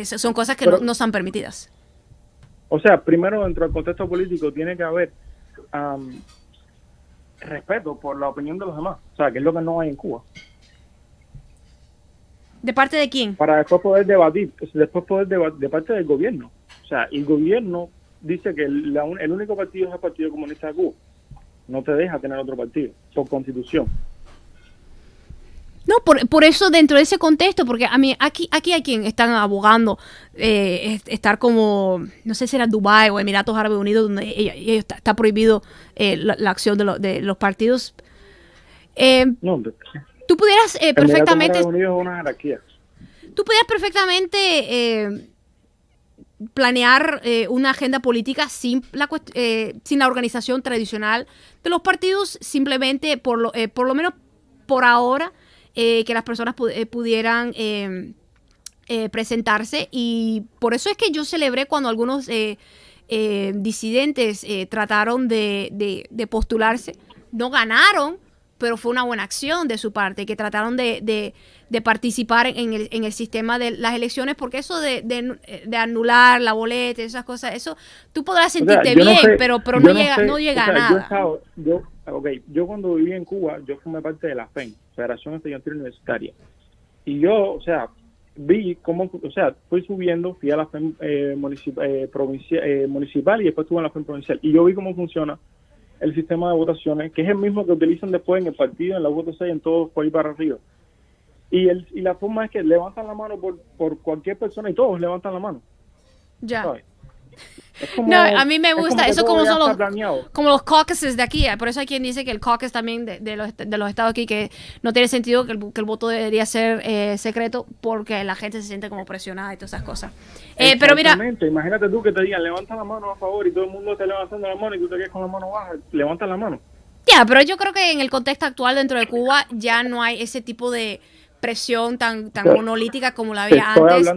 Son cosas que no son permitidas. O sea, primero dentro del contexto político tiene que haber respeto por la opinión de los demás, o sea, que es lo que no hay en Cuba. ¿De parte de quién? Para después poder debatir, de parte del gobierno. O sea, el gobierno dice que el único partido es el Partido Comunista de Cuba. No te deja tener otro partido, por constitución. No, por eso dentro de ese contexto, porque a mí aquí hay quien están abogando estar como, no sé si era Dubái o Emiratos Árabes Unidos, donde está prohibido la acción de los partidos. No, tú pudieras perfectamente... Estados Unidos es una jerarquía. Tú pudieras perfectamente planear una agenda política sin la organización tradicional de los partidos, simplemente por lo menos por ahora, que las personas pudieran presentarse. Y por eso es que yo celebré cuando algunos disidentes trataron de postularse. No ganaron, pero fue una buena acción de su parte, que trataron de participar en el sistema de las elecciones, porque eso de anular la boleta, esas cosas, eso tú podrás sentirte yo no bien, sé, pero yo no no llega, sé, no llega o sea, a nada. Yo cuando viví en Cuba, yo formé parte de la FEN, Federación Estudiantil Universitaria, y yo, o sea, vi cómo, o sea, fui subiendo, fui a la FEN municipal y después estuve en la FEN provincial, y yo vi cómo funciona el sistema de votaciones, que es el mismo que utilizan después en el partido, en la UTC, en todo por ahí para arriba. Y la forma es que levantan la mano por cualquier persona y todos levantan la mano. Ya. ¿Sabes? Es como, No, a mí me gusta, que eso todo como ya son está planeado. como los caucuses de aquí, por eso hay quien dice que el caucus también de los estados aquí, que no tiene sentido que el voto debería ser secreto, porque la gente se siente como presionada y todas esas cosas. Pero mira, Exactamente, imagínate tú que te digan, levanta la mano a favor y todo el mundo está levantando la mano y tú te quedas con la mano baja, levanta la mano. ya, pero yo creo que en el contexto actual dentro de Cuba ya no hay ese tipo de presión tan monolítica como la había antes.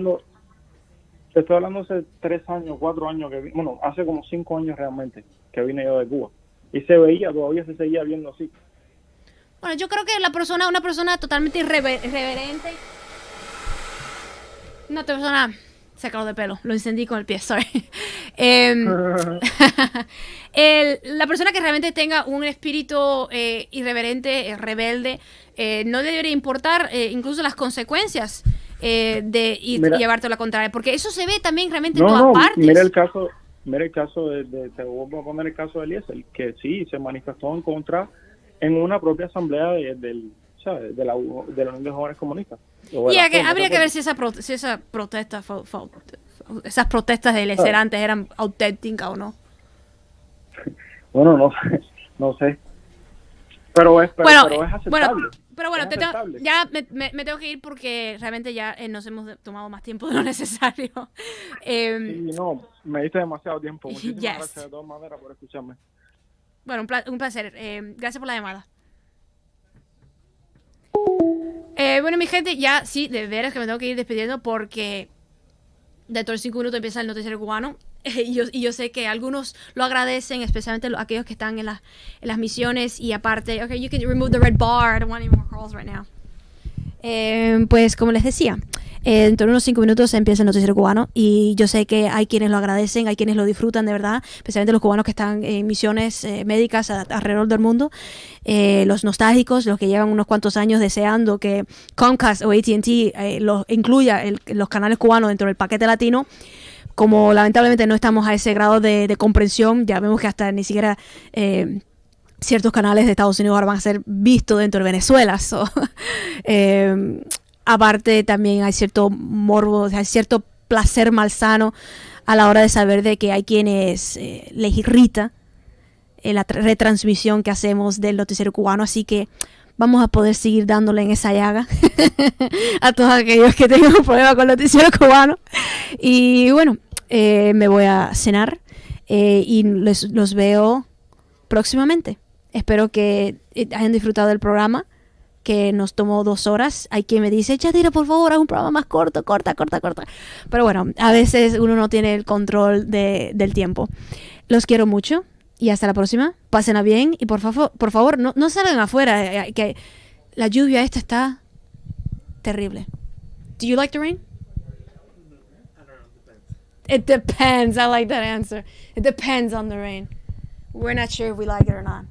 Te estoy hablando hace 3 años, 4 años, bueno, hace como 5 años realmente que vine yo de Cuba. Y se veía, todavía se seguía viendo así. Bueno, yo creo que una persona totalmente irreverente, una persona, sacado de pelo, lo encendí con el pie, sorry. La persona que realmente tenga un espíritu irreverente, rebelde, no le debería importar incluso las consecuencias de llevarte a la contraria, porque eso se ve también realmente en todas partes. Mira el caso te voy a poner el caso de Eliezer, que sí, se manifestó en contra en una propia asamblea de la Unión de Jóvenes Comunistas. Y habría que ver si esas protestas de Eliezer antes eran auténticas o no. Bueno, no sé. Pero es aceptable. Pero bueno, ya me tengo que ir porque realmente ya nos hemos tomado más tiempo de lo necesario. Sí, no, me diste demasiado tiempo. Muchísimas Yes. gracias de todas maneras por escucharme. Bueno, un placer. Gracias por la llamada. Bueno, mi gente, ya sí, de veras que me tengo que ir despidiendo porque dentro de 5 minutos empieza el noticiero cubano. Y yo sé que algunos lo agradecen, especialmente aquellos que están en las misiones. Y aparte, okay, you can remove the red bar. I don't want any more calls right now. Pues como les decía, dentro de unos 5 minutos empieza el noticiero cubano y yo sé que hay quienes lo agradecen, hay quienes lo disfrutan de verdad, especialmente los cubanos que están en misiones médicas alrededor del mundo, los nostálgicos, los que llevan unos cuantos años deseando que Comcast o AT&T incluya los canales cubanos dentro del paquete latino. Como lamentablemente no estamos a ese grado de comprensión, ya vemos que hasta ni siquiera ciertos canales de Estados Unidos ahora van a ser vistos dentro de Venezuela. So, aparte también hay cierto morbo, hay cierto placer malsano a la hora de saber de que hay quienes les irrita la retransmisión que hacemos del noticiero cubano, así que vamos a poder seguir dándole en esa llaga a todos aquellos que tengan un problema con el noticiero cubano. Y bueno, me voy a cenar y los veo próximamente. Espero que hayan disfrutado del programa, que nos tomó 2 horas. Hay quien me dice, Yadira, por favor, haz un programa más corto, corta. Pero bueno, a veces uno no tiene el control del tiempo. Los quiero mucho y hasta la próxima. Pásenla bien y por favor no salgan afuera, que la lluvia esta está terrible. Do you like the rain? It depends. I like that answer. It depends on the rain. We're not sure if we like it or not.